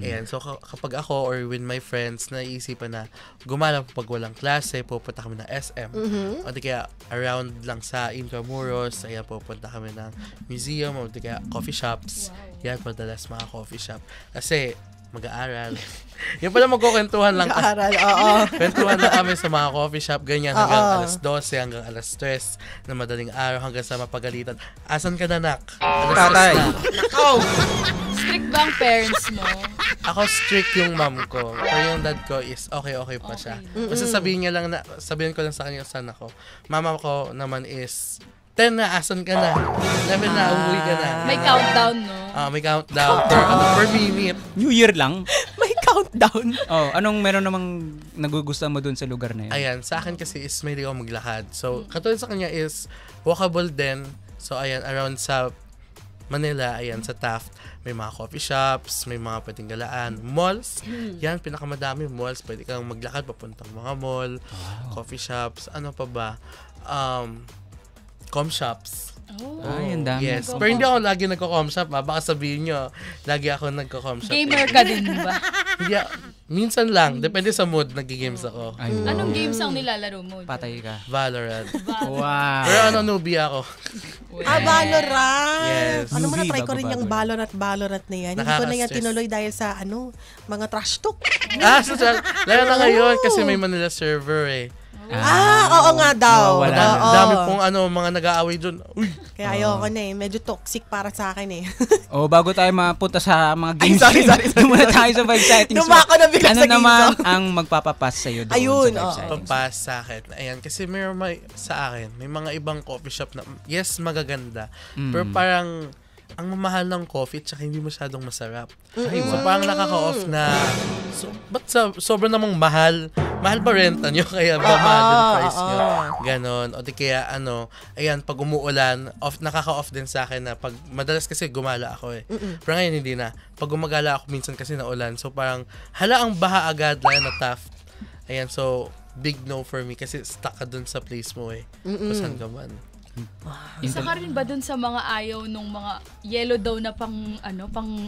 Ayan, so kapag ako or with my friends, naisipan na gumala pag walang klase, pupunta kami ng SM. O di kaya around lang sa Intramuros, ayan, pupunta kami ng museum, o di kaya coffee shops. Yan, madalas mga coffee shop. Kasi, mag-aaral. Yan pala magkukwentuhan lang. Mag-aaral, oo. Kwentuhan lang kami sa mga coffee shop, ganyan, hanggang alas 12, hanggang alas 3 na madaling araw, hanggang sa mapagalitan. Asan ka na, nak? Alas Tatay. 3 na. Nakaw! Strict ba ang parents mo? Ako strict yung mom ko. Pero yung dad ko is okay pa siya. Basta sabihin ko lang sa kanya saan ako. Mama ko naman is 10 na, asan ka na? 11 na, umuwi ka na. May countdown, no? May countdown per minute. New Year lang? May countdown. Oh, anong meron namang nagugustuhan mo dun sa lugar na yun? Ayan, sa akin kasi is may ako maglakad. So, katulad sa kanya is walkable din. So, ayan, around sa Manila, ayan, sa Taft, may mga coffee shops, may mga pwedeng galaan. Malls, yan, pinakamadami malls. Pwede kang maglakad papuntang mga mall, coffee shops, ano pa ba? Com shops. Ay, ang dami. Yes. Pero hindi ako lagi nagko-com shop. Baka sabihin nyo, lagi ako nagko-com shop. Gamer ka din ba? Hindi, minsan lang. Depende sa mood, nag-games ako. Ay, Anong games ang nilalaro mo? patay ka. Valorant. Wow. Pero newbie ako. Valorant. Yes. Ano mo, Movie, na-try ko rin bago-bago. yung Valorant na yan. Hindi ko na yan Nakaka-stress. tinuloy dahil sa, mga trash talk. Lalo na ngayon kasi may Manila server eh. Oo nga daw. Wala. Oo. Dami pong mga nag-aaway dun. Uy! Kaya ayoko na eh. Medyo toxic para sa akin eh. Oh, bago tayo mapunta sa mga Ay, games. sorry. Muna tayo sa vibe sightings. Dumako na bigla Ano sa naman game ang magpapapas sa'yo doon Ayun, sa vibe oo. sightings? Papas sa akin. Ayan, kasi sa akin, may mga ibang coffee shop na, yes, magaganda. Pero parang, ang mamahal ng coffee tsaka hindi masyadong masarap. So parang nakaka-off na, ba't sobrang namang mahal? Mahal ba renta nyo? Kaya ba mahal yung price nyo? Ganon. O di kaya ayan, pag umuulan, nakaka-off din sa akin na pag, madalas kasi gumala ako eh. Pero ngayon hindi na. Pag gumagala ako minsan kasi naulan. So parang, hala ang baha agad, lalo na Taft. Ayan, so, big no for me kasi stuck ka dun sa place mo eh. Kung saan ka man. Isa ka rin ba dun sa mga ayaw nung mga yellow daw na pang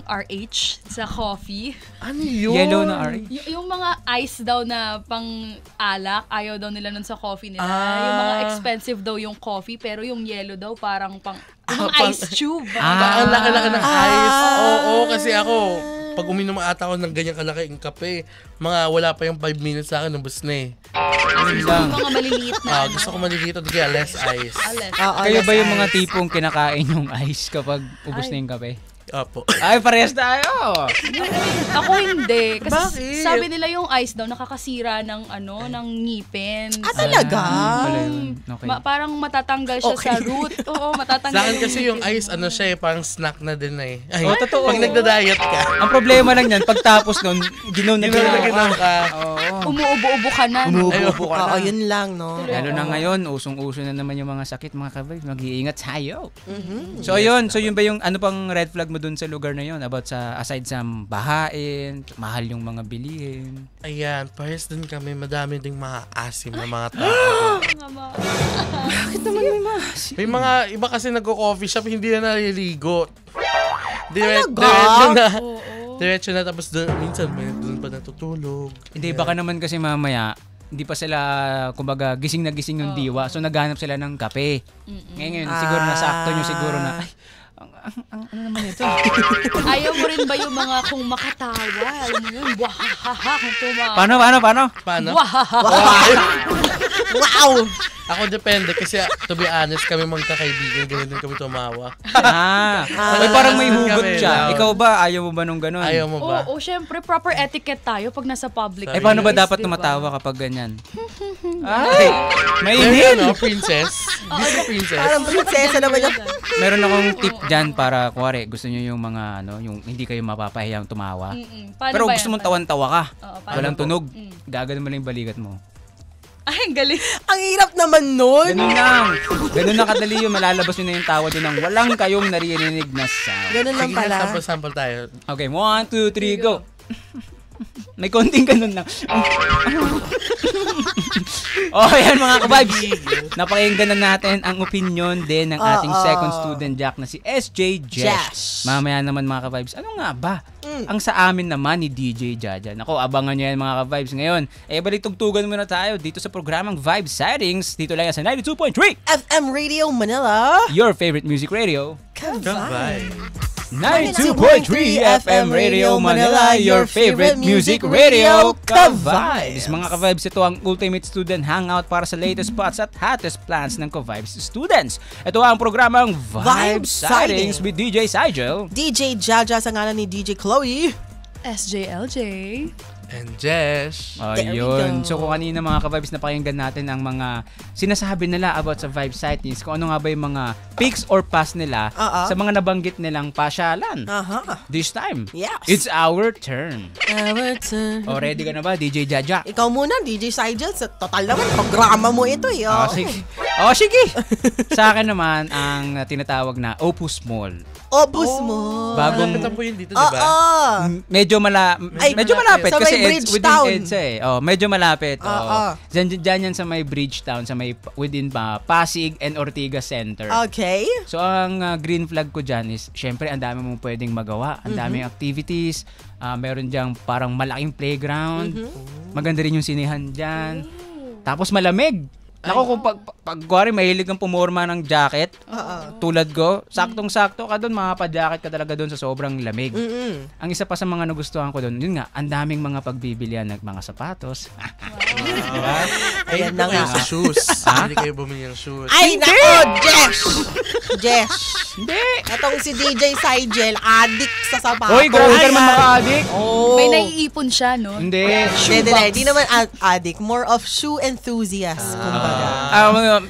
RH sa coffee? Ano yun? Yellow na RA? Yung mga ice daw na pang alak, ayaw daw nila nun sa coffee nila. Ah. Yung mga expensive daw yung coffee, pero yung yellow daw parang yung mga ice tube. Ang laki-laki ng ice. Oo, kasi ako, Pag uminom ata ako ng ganyan kalaking kape, wala pa yung 5 minutes sa akin, nabos na eh. Mga maliliit na. Gusto ko maliliit at kaya less ice. Kayo ba yung mga tipong kinakain yung ice kapag ubos na yung kape? Opo. Ay, parehas tayo! Ako hindi. Kasi Bakit? sabi nila yung ice daw nakakasira ng ng ngipin. Talaga? Okay. Parang matatanggal siya sa root. Oo, matatanggal. Sa akin kasi yung ice, siya eh, parang snack na din na eh. Ay, totoo. Pag nagda-diet ka. Ang problema lang yan, pagtapos nun, ginaw na ka. Umuubo-ubo ka na. Umuubo ka na. Yun lang, no? Lalo na ngayon, usong-uso na naman yung mga sakit, mga kabay. Mag-iingat tayo. So yun ba yung ano pang red flag mo dun sa lugar na yun? About aside sa bahain, mahal yung mga bilihin. Ayan, parehas din kami. Madami ding maasim na mga tao. Bakit naman may maasim? May mga iba kasi nagko-coffee shop, hindi na naliligo. Diretso na tapos minsan doon pa natutulog. Hindi, baka naman kasi mamaya, hindi pa sila, kumbaga, gising na gising yung diwa. So, naghanap sila ng kape. Ngayon, siguro nasakto nyo siguro na, ay, ano naman ito? Ayaw mo rin ba yung mga kung makatawa? Alam mo yun, wahahaha, kung tumawa. Paano? Wow! Ako depende kasi to be honest, kami magkakaibigan, ganun din kami tumawa. Ay, parang may hugot siya. Ikaw ba, ayaw mo ba nung ganun? Ayaw mo ba? Oo, syempre, proper etiquette tayo pag nasa public. Eh, paano ba dapat tumatawa kapag ganyan? Ay, may hihil. Princess. Disney princess. Parang prinsesa naman yung... Meron akong tip dyan para, kuwari, gusto nyo yung mga, yung hindi kayo mapapahiyang tumawa. Pero gusto mong tawan-tawa ka. Walang tunog. Gagano mo lang yung balikat mo. Ay, ang galing. Ang hirap naman nun. Ganun lang. Ganun na kadali yung malalabas nyo na yung tawa doon ng walang kayong naririnig na sound. Ganun lang Sige, pala. sample tayo. Okay, 1, 2, 3, go. May konting ganun lang. Yan mga ka-vibes. Napakinggan na natin ang opinion din ng ating second student Jack na si SJ Jesh. Mamaya naman mga ka-vibes, ano nga ba ang sa amin naman ni DJ Jaja? Nako, abangan nyo yan mga ka-vibes ngayon. Balitugtugan muna tayo dito sa programang Vibe Sightings. Dito lang sa 92.3 FM Radio Manila. Your favorite music radio. Ka-Vibe. 92.3 FM Radio Manila, your favorite music radio, Ka-Vibes. Mga Ka-Vibes, ito ang ultimate student hangout para sa latest spots at hottest plans ng Ka-Vibes students. Ito ang programang Vibe Sightings with DJ Sigel, DJ Jaja sa ngalan ni DJ Chloe, SJLJ, and Jesh. Ayun. So kung kanina mga ka-vibes napakinggan natin ang mga sinasabi nila about sa vibe sightings, kung ano nga ba yung mga peaks or pass nila sa mga nabanggit nilang pasyalan. This time, it's our turn. Our turn. Ready ka na ba, DJ Jaja? Ikaw muna, DJ Sigel. Sa total naman, programa mo ito eh. Sige. Sa akin naman, ang tinatawag na Opus Mall. Opus Mall. Bagong... Malapit po yun dito, diba? Medyo malapit. Sa kasi may within Bridgetown. EDSA eh. Medyo malapit. Diyan yan sa may Bridgetown, sa may within Pasig and Ortigas Center. Okay. So ang green flag ko dyan is, syempre, ang dami mong pwedeng magawa. Ang daming activities. Meron diyang parang malaking playground. Maganda rin yung sinihan dyan. Tapos malamig. Nako, kung pag mahilig kang pumorma ng jacket, tulad ko, saktong-sakto ka doon, makapa-jacket ka talaga doon sa sobrang lamig. Ang isa pa sa mga nagustuhan ko doon, yun nga, ang daming mga pagbibilian ng mga sapatos. Diba? Ayan na nga. Sa shoes. Hindi kayo bumili ng shoes. Ay, nako, Jesh. Hindi. Itong si DJ Sigel, addict sa sapatos. Hoy, grabe ka naman maka-addict. May naiipon siya, no? Hindi. Hindi naman addict. More of shoe enthusiast.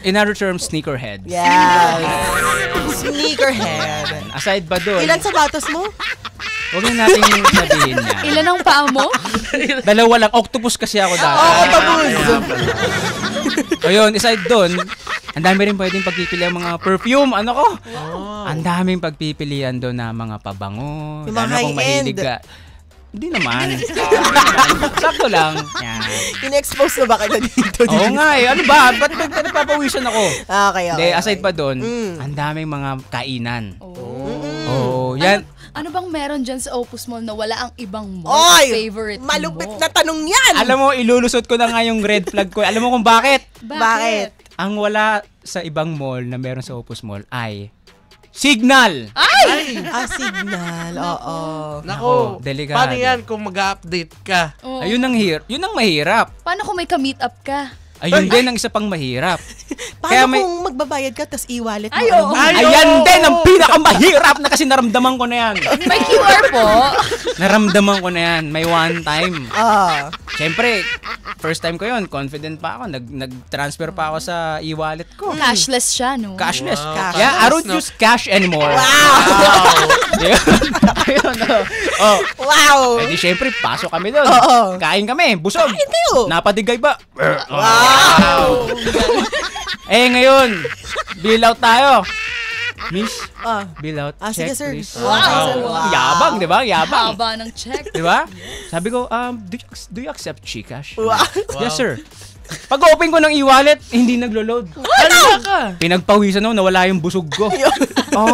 In other terms, sneakerhead. Yes. Sneakerhead. Aside ba doon? Ilan sapatos mo? Huwag na natin yung sabihin niya. Ilan ang paa mo? 2 lang. Octopus kasi ako dati. Octopus. Ayun, aside doon, ang dami rin pwedeng pagpipili ang mga perfume. Ano ko? Ang daming pagpipilian doon na mga pabango. Yung mga high-end. Hindi naman. Sakto lang. Yan. In-expose na ba kayo dito? Oo nga eh. Ano ba? Ba't nagpapawisan ako? Okay. Hindi, aside pa doon, ang daming mga kainan. Yan. Ano bang meron dyan sa Opus Mall na wala ang ibang mall favorite mo? Malupit na tanong yan! Alam mo, ilulusot ko na nga yung red flag ko. Alam mo kung bakit? Bakit? Ang wala sa ibang mall na meron sa Opus Mall ay Signal. Signal. Oo. Nako, delikado. paano yan kung mag-update ka? Oo. Ayun ang mahirap. Paano kung may ka-meet up ka? Ayun din ang isa pang mahirap. Paano kung magbabayad ka tapos e-wallet mo? Ay, oo. Ayan din ang pinakamahirap na kasi naramdaman ko na yan. May QR po. Naramdaman ko na yan. May one time. Ah. Siyempre, first time ko yun. Confident pa ako. Nag-transfer pa ako sa e-wallet ko. Cashless siya, no? Cashless. Wow. Yeah, I don't use cash anymore. Ayun, oh. Wow. Eh di syempre, pasok kami doon. Oo. Kain kami, busog. Kain tayo. Napadigay ba? Wow. Ngayon, bill out tayo. Miss, bill out. Sige, Check, sir. please. Wow. Yabang, di ba? Yabang. Haba ng check. Di ba? Sabi ko, do you accept GCash? Wow. Yes, sir. Pag-open ko ng e-wallet, hindi naglo-load. Pinagpawisan ako, nawala yung busog ko.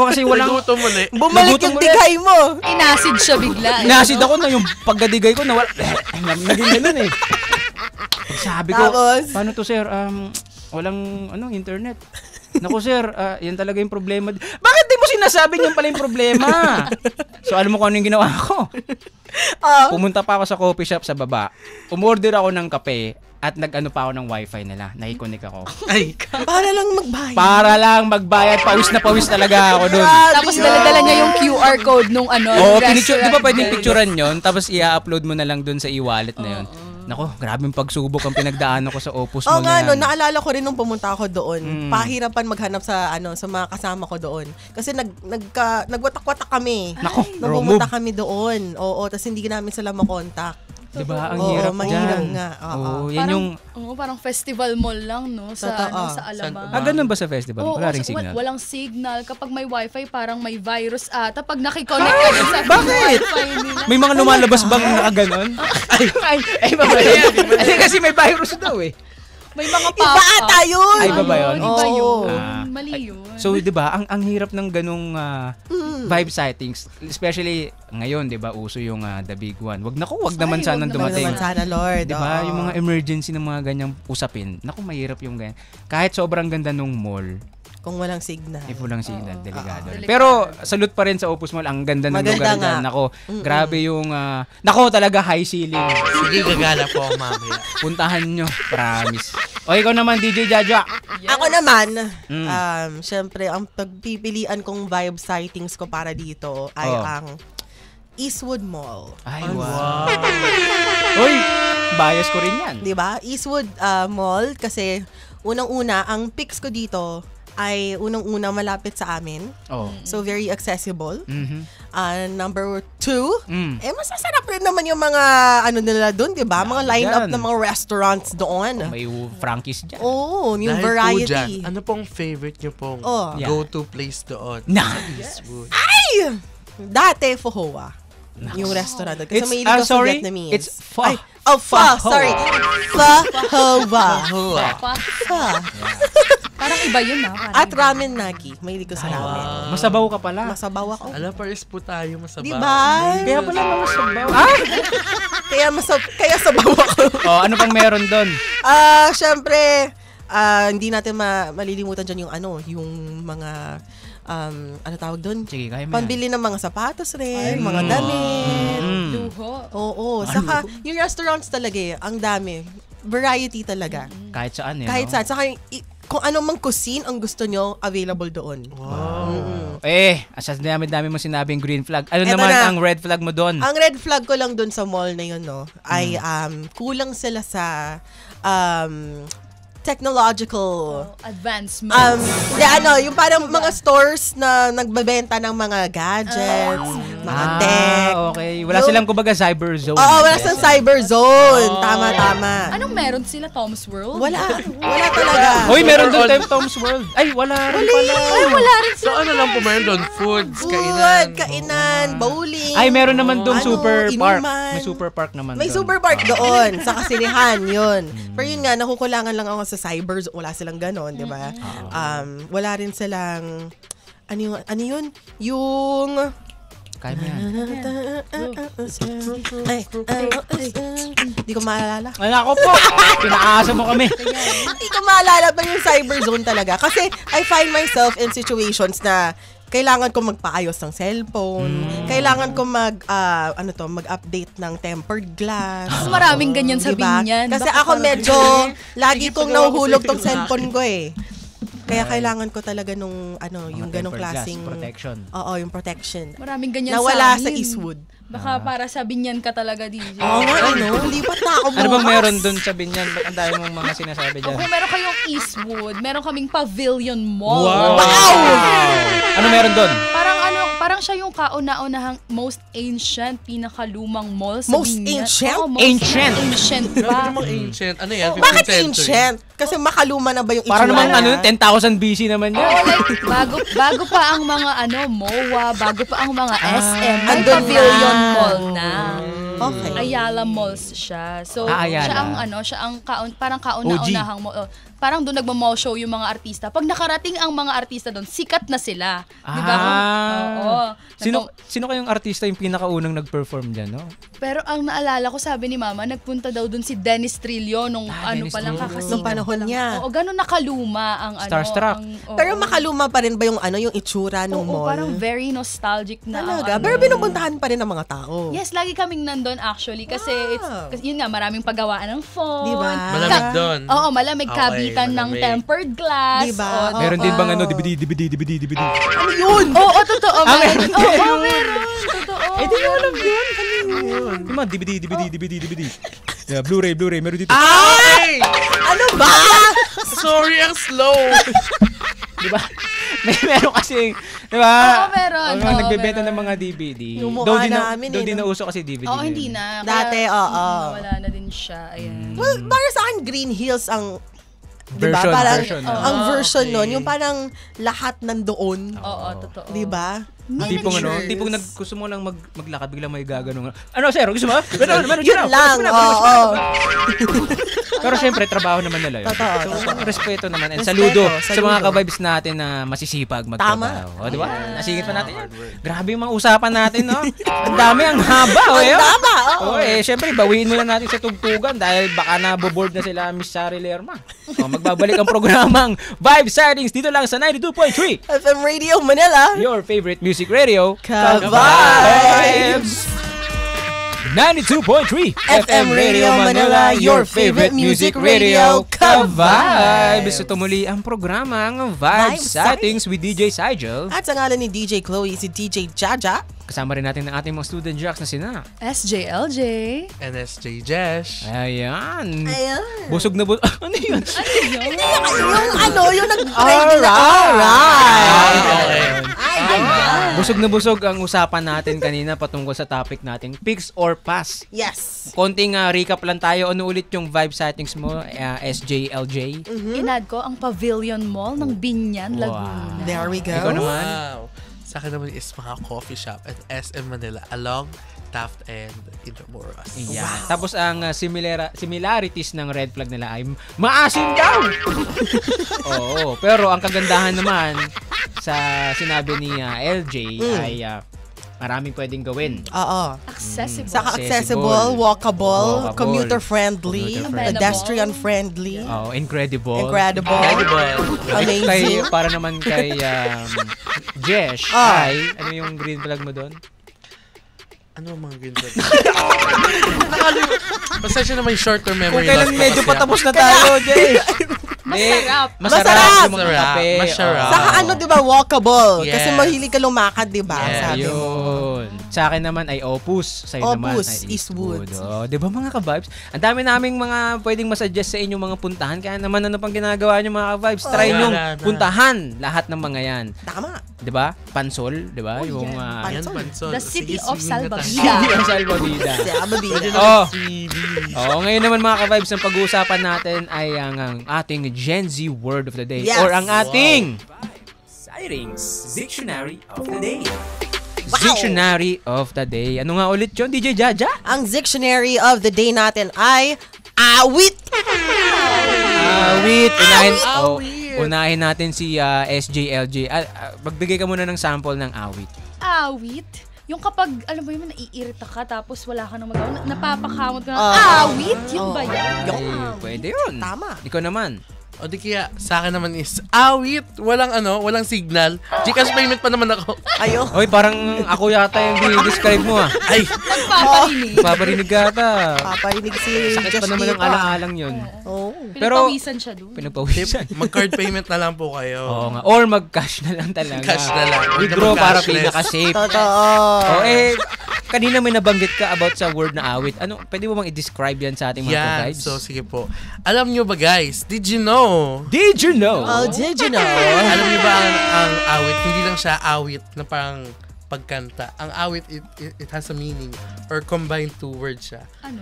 Kasi walang... Nagutom mo na eh. Bumalik Nagutom yung ulit. digay mo. Inasid siya bigla. Nasid ako na yung pagkadigay ko, nawala... Naging ganun eh. Sabi ko, Tapos? paano to sir? Walang internet. Naku sir, yan talaga yung problema. Bakit di mo sinasabi niyan pala yung problema? So alam mo kung ano yung ginawa ko? Pumunta pa ako sa coffee shop sa baba. Umorder ako ng kape at nag-ano pa ako ng wifi nila. Nakikonik ako. Ay, Para lang magbayad. Para lang magbayad. Pawis na pawis talaga ako dun. Tapos dala-dala niya yung QR code nung Oo, restaurant. di ba pwedeng picturean yun? Tapos i-upload mo na lang dun sa e-wallet na yun. Nako, grabing pagsubok ang pinagdaanan ko sa Opus Mall na yan. Naalala ko rin nung pumunta ako doon. Pahirapan maghanap sa mga kasama ko doon. Kasi nagwatak-watak kami. Nako, Nung pumunta kami doon. Oo, tapos hindi namin sila makontak. Diba? Ang Oo, hirap mahirap dyan. nga. Oo, yan yung... Parang festival mall lang, no? Sa, Totoo. sa Alabang. ganun ba sa festival? Oo, Wala ring signal? Walang signal. Kapag may wifi, parang may virus ata. Pag nakikonnect ka dun sa wifi nila. May mga lumalabas bang nakaganon? ay, babayan. Kasi may virus daw eh. May mga Iba ata yun! Ay, iba ba yun? Iba yun. Ah. Mali yun. So, di ba, ang hirap ng ganung vibe sightings, especially ngayon, di ba, uso yung the big one. Wag naman sana dumating. Wag naman sana, Lord. Di ba, yung mga emergency ng mga ganyang usapin, naku, mahirap yung ganyan. Kahit sobrang ganda nung mall, Kung walang signal. if walang signal, delikado. Pero, salute pa rin sa Opus Mall, ang ganda ng Maganda lugar nga. dyan. Nako, grabe yung, nako, talaga high ceiling. sige, gagala po ako mamaya. Puntahan nyo, promise. O, ikaw naman, DJ Jaja. Ako naman, syempre, ang pagpipilian kong vibe sightings ko para dito ay ang Eastwood Mall. Ay, wow. Uy, bias ko rin yan. Diba? Eastwood Mall kasi unang-una, ang picks ko dito ay unang-una malapit sa amin. Oh. So, very accessible. Mhm. Number 2, Mm. masasarap rin naman yung mga nila doon, di ba? Mga line-up Yan. ng mga restaurants doon. May Frankies dyan. Oo, yung Dahil po variety. dyan, ano pong favorite nyo pong Yeah. go-to place doon? Nice. Eastwood. Ay! Dati, Fohoa. Yung restaurant doon. Kasi It's, may ako sa sorry, Vietnamese. it's pho. Ay, sorry. Fohoa. Pho. Parang iba yun, ha? Parang At ramen nagi. May ko sa ramen. Masabaw ka pala. Masabaw ako. Alam, pares po tayo masabaw. Di ba? Kaya pala masabaw. Kaya sabaw ako. Oh, ano pang meron doon? Syempre, hindi natin malilimutan dyan yung mga, ano tawag doon? Sige, kaya mo yan. Pambili ng mga sapatos rin, mga damit. luho. Oo. Saka, yung restaurants talaga ang dami. Variety talaga. Kahit saan eh. Kahit no? saan. Saka, kung anong mang cuisine ang gusto nyo, available doon. Asas dami mo sinabing green flag. Ano Eto naman na. ang red flag mo doon? Ang red flag ko lang doon sa mall na yun, ay kulang sila sa technological Advancement. yung parang mga stores na nagbebenta ng mga gadgets, mga tech. Okay. Wala silang kumbaga cyber zone. Oo, wala sa cyber zone. Tama. Anong meron sila, Tom's World? Wala talaga. Hoy, meron doon tayo Tom's World. Ay, wala rin pala. Ay, wala rin So, ano lang po meron doon? Foods, Food, kainan. kainan, bowling. Ay, meron naman doon super park. inuman. May super park naman May doon. super park doon, sa kasilihan, yun. Pero yun nga, nakukulangan lang ako sa cyber zone. Wala silang ganon, di ba? Wala rin silang, ano yun? Yung, Kaya mo yan. Hindi ko maalala. Ay, ako po. Pinaasa mo kami. Hindi ko maalala pa yung cyber zone talaga. Kasi I find myself in situations na kailangan ko magpaayos ng cellphone, kailangan ko mag-update ng tempered glass. Maraming ganyan sa Binyan. Kasi ako medyo, lagi kong nahuhulog tong cellphone ko eh. Kaya kailangan ko talaga nung yung ganong klaseng protection. Oo, yung protection. Maraming ganyan nawala sa amin. sa Eastwood. Baka para sa Binyan ka talaga, DJ. Oo nga, lipat na ako bukas. Ano bang meron doon sa Binyan? Ba't ang dami mong mga sinasabi dyan? Kung meron kayong Eastwood, meron kaming Pavilion Mall. Wow! Ano meron doon? Parang siya yung kauna-unahang most ancient, pinakalumang mall sa Most Binyan. ancient? Oo, Ancient? Ancient Grabe pa. namang ancient. Ano yan? 15th Bakit century? ancient? Kasi makaluma na ba yung Para itsura namang na? 10,000 BC naman yan. Oo, like, bago pa ang mga MOA, bago pa ang mga SM, may andun Pavilion na. Mall na. Okay. Ayala Malls siya. So, Ayala. siya ang parang kauna-unahang mall. Parang doon nagmo-mall show yung mga artista. Pag nakarating ang mga artista doon, sikat na sila. Di ba? Oo. Sino kayong artista yung pinakaunang nag-perform dyan, no? Pero ang naalala ko, sabi ni Mama, nagpunta daw doon si Dennis Trillo nung Dennis pa lang Trillo. kakasikat. Nung panahon niya. Oo, ganun nakaluma ang Starstruck. Pero makaluma pa rin ba yung yung itsura ng mall? parang very nostalgic na. Talaga? Pero binupuntahan pa rin ng mga tao. Yes, lagi kaming nandun actually kasi kasi yun nga, maraming paggawaan ng phone. Diba? Malamig doon. Oo, malamig kabitan ng malamig. tempered glass. Diba? Oo, Meron din bang oo. DVD? Ano yun? Oo, totoo. meron din. Oo, meron. Totoo. Di ko alam yun. Yung mga DVD. Yeah, Blu-ray, meron dito. Ay! Ano ba? Sorry, ang slow. Di ba? Meron kasi, di ba? Oo, meron. Oo, nagbebenta meron. ng mga DVD. Yung mukha namin Doon din nauso kasi DVD. Oo, hindi na. Dati, oo. Wala na din siya. Ayan. Well, para sa akin, Green Hills ang diba? Version, Parang, version, ang version okay. nun, yung parang lahat nandoon. Oo, totoo. Diba? Tipong gusto mo lang maglakad, biglang may gaganong. Ano, sir? Gusto mo? Meron Yun lang, oo. Pero syempre, trabaho naman nila yun. Totoo. So, respeto naman. And Respeto, saludo sa mga ka-vibes natin na masisipag magtrabaho. O, di ba? Nasingit pa natin yan. Grabe yung mga usapan natin, no? Ang dami, ang haba. Ang dama, oo. Syempre, bawiin muna natin sa tugtugan dahil baka naboboard na sila Miss Sari Lerma. Magbabalik ang programang Vibe Sightings dito lang sa 92.3 FM Radio Manila. your favorite music radio, Ka-Vibes! 92.3 FM Radio Manila, your favorite music radio, Ka-Vibes! Ka-Vibes! Ito muli ang programang Vibe Vibe Sightings with DJ Sigel. At sa ngalan ni DJ Chloe, si DJ Jaja. Kasama rin natin ang ating mga student jocks na sina. SJLJ. NSJ Jesh. Ayan. Ayan. Busog na busog. Ano yun? Yung nag-trend na. Alright. Busog na busog ang usapan natin kanina patungkol sa topic natin, Picks or Pass. Yes. Konting recap lang tayo. Ano ulit yung vibe settings mo, SJLJ? Inad ko ang Pavilion Mall ng Binyan, Laguna. There we go. Ikaw naman. Wow. Sa akin naman is mga coffee shop at SM Manila along Taft and Intramuros. Yeah. Tapos ang similarities ng red flag nila ay maasim daw. Oo, pero ang kagandahan naman sa sinabi ni LJ ay maraming pwedeng gawin. Oo. Accessible. Saka accessible, walkable, commuter-friendly, Amenable. pedestrian-friendly. Oh, incredible. Incredible. Kay, Amazing. para naman kay Jesh, ay, ano yung green flag mo doon? Ano ang mga green flag? Basta siya naman yung short-term memory Kung kailan loss medyo kasi patapos na tayo, Jesh. Masarap. Masarap yung mga Masarap. kape. Masarap. Oo. Saka ano, di ba, walkable. Yes. Kasi mahilig ka lumakad, di ba? Yes. Sabi mo. Yun. Sa akin naman ay Opus. Sa'yo naman Opus, ay Eastwood. Oh, di ba mga ka-vibes? Ang dami naming mga pwedeng masuggest sa inyo mga puntahan. Kaya naman ano pang ginagawa nyo mga ka-vibes? Try Wala nyo na. puntahan lahat ng mga yan. Tama. Di ba? Pansol, di ba? Oh, yung yeah. Yan, Pansol. Pansol. The city Sige, of swimming na tayo. Salvadida. City of Salvadida. Sababida. Oh. CV. Ngayon naman mga ka-vibes, ang pag-uusapan natin ay ang ating Gen Z word of the day. Yes. Or ang ating Sightings Dictionary of the Day. Dictionary of the Day. Ano nga ulit yun, DJ Jaja? Ang dictionary of the day natin ay awit. Awit. Unahin natin si SJLJ. Magbigay ka muna ng sample ng awit. Awit. Yung kapag, alam mo yun, naiirita ka tapos wala ka nang magawa, napapakamot ka na, awit? Yun ba yan? Ay, pwede yun. Tama. Ikaw naman. O di kaya, sa akin naman is, awit! Walang signal. Gcash payment pa naman ako. Ayo. Oy, parang ako yata yung describe mo ah. Ay, Paparinig yata. Paparinig si Sakit pa Josh naman ng dito. alang-alang yun. Oh. Pero- Pinagpawisan siya doon. Pinagpawisan. mag-card payment na lang po kayo. Oo nga. Or mag-cash na lang talaga. Cash na lang. Withdraw para Cashless. pinaka-safe. Totoo. Kanina may nabanggit ka about sa word na awit. Ano, pwede mo bang i-describe yan sa ating mga Yan. provides? So, sige po. Alam nyo ba guys, did you know? Did you know? Oh, did you know? Alam niyo ba ang awit? Hindi lang siya awit na parang pagkanta. Ang awit, it has a meaning or combined two words siya. Ano?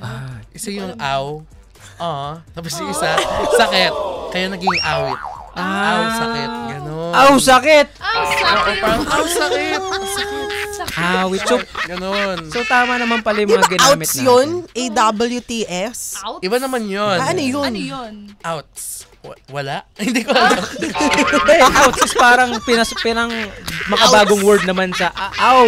Isa yung aw, tapos yung isa, sakit. Kaya naging awit. Aw, sakit. Ganon. Aw, sakit! Parang aw, sakit. Awit. So, Ganon. so tama naman pala yung Di mga ba ginamit outs natin. yun? AWTS? Out? Iba naman yun. Ano yun? Ano yun? Outs. Wala? Hindi ko alam. Outs is parang pinang makabagong word naman sa aw. Ow.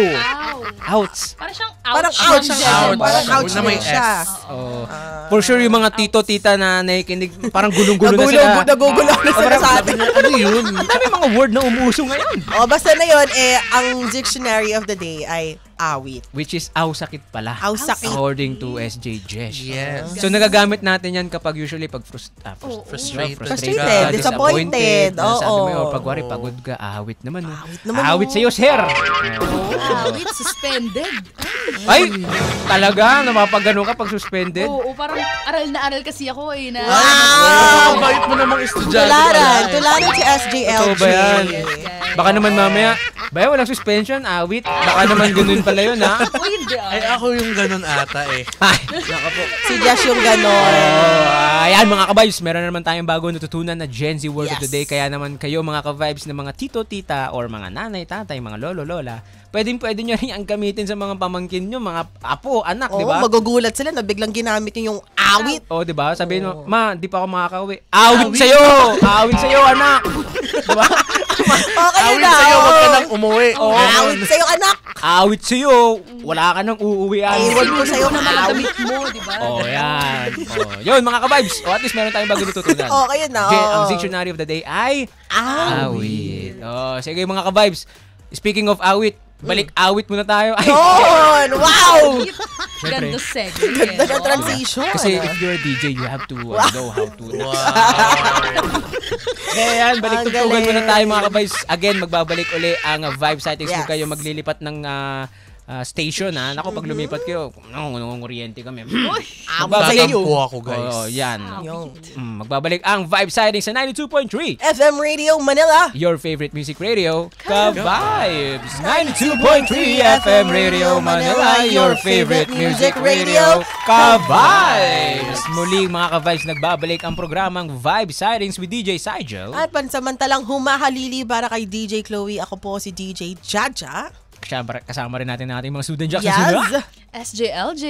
Outs. Parang siyang out. Parang siyang ouch Ouch. siya. Ouch. Parang Ouch ouch na may din siya. S. Oh. For sure yung mga tito-tita na nakikinig, parang gulong-gulo na sila. Nagugulo na sila sa atin. Ano yun? Ang dami mga word na umuuso ngayon. O, basta na yun, ang dictionary of the day ay awit. Which is aw sakit pala. Aw sakit. According to SJ Jesh. Yes. So nagagamit natin yan kapag usually pag Frustrated. Frustrated, disappointed. Sabi mo, Oo. pag wari, pagod ka, awit naman. Oh. Awit naman, Awit oh. sa'yo, sir. Awit, suspended. Ay, talaga, napapagano ka pag suspended? Oo, parang aral na aral kasi ako eh. Na, Ah, bait mo namang estudyante Tularan. pala. Tularan si SJLJ. Totoo ba yan? guys. Baka naman mamaya, ba walang suspension, awit. Baka naman ganun pala yun, ha? O hindi ah. Ay, ako yung ganun ata eh. Ay, Si Josh yung ganon. ayan mga ka-vibes, meron na naman tayong bago natutunan na Gen Z word of the Yes. day. Kaya naman kayo mga ka-vibes na mga tito, tita, or mga nanay, tatay, mga lolo, lola, pwede nyo rin ang gamitin sa mga pamangkin nyo, mga apo, anak, di Oo, ba? magugulat sila na biglang ginamit yung awit. O, di ba? Sabihin mo, ma, di pa ako makakauwi. Awit sa'yo! Awit sa'yo, anak! Di ba? Okay Awit na. sa'yo, wag ka oo. nang umuwi. Oo, awit sa'yo, anak. Awit sa'yo! Wala ka nang uuwian. Iwan ko sa'yo na Mga awit. damit mo, di ba? Oh, yan. Oh, yun, mga ka-vibes. O, at least meron tayong bago natutunan. Okay na. Ang oo. dictionary of the day ay Awit. awit. Oh, sige mga ka-vibes. Speaking of awit, balik awit muna tayo. Ay, Yun! Wow! Siyempre. Ganda segment. Ganda ng transition. Kasi if you're a DJ, you have to know how to. Wow. Kaya yan, balik Ang tugtugan galing. muna tayo mga ka-vibes. Again, magbabalik uli ang Vibe Sightings kung Yes. kayo maglilipat ng station. Naku, pag lumipat kayo, nangunguryente kami. Magbabalik. Sasampo ako guys. Oh, yan. Yung Magbabalik ang Vibe Sightings sa 92.3. FM Radio Manila. Your favorite music radio, Ka-Vibes! 92.3 FM Radio Manila, your favorite music radio, Ka-Vibes! Muli mga Ka-Vibes, nagbabalik ang programang Vibe Sightings with DJ Syjo. At pansamantalang humahalili para kay DJ Chloe. Ako po si DJ Jaja. Kasama rin natin ang ating mga student jacks na sila. Yes. SJLJ.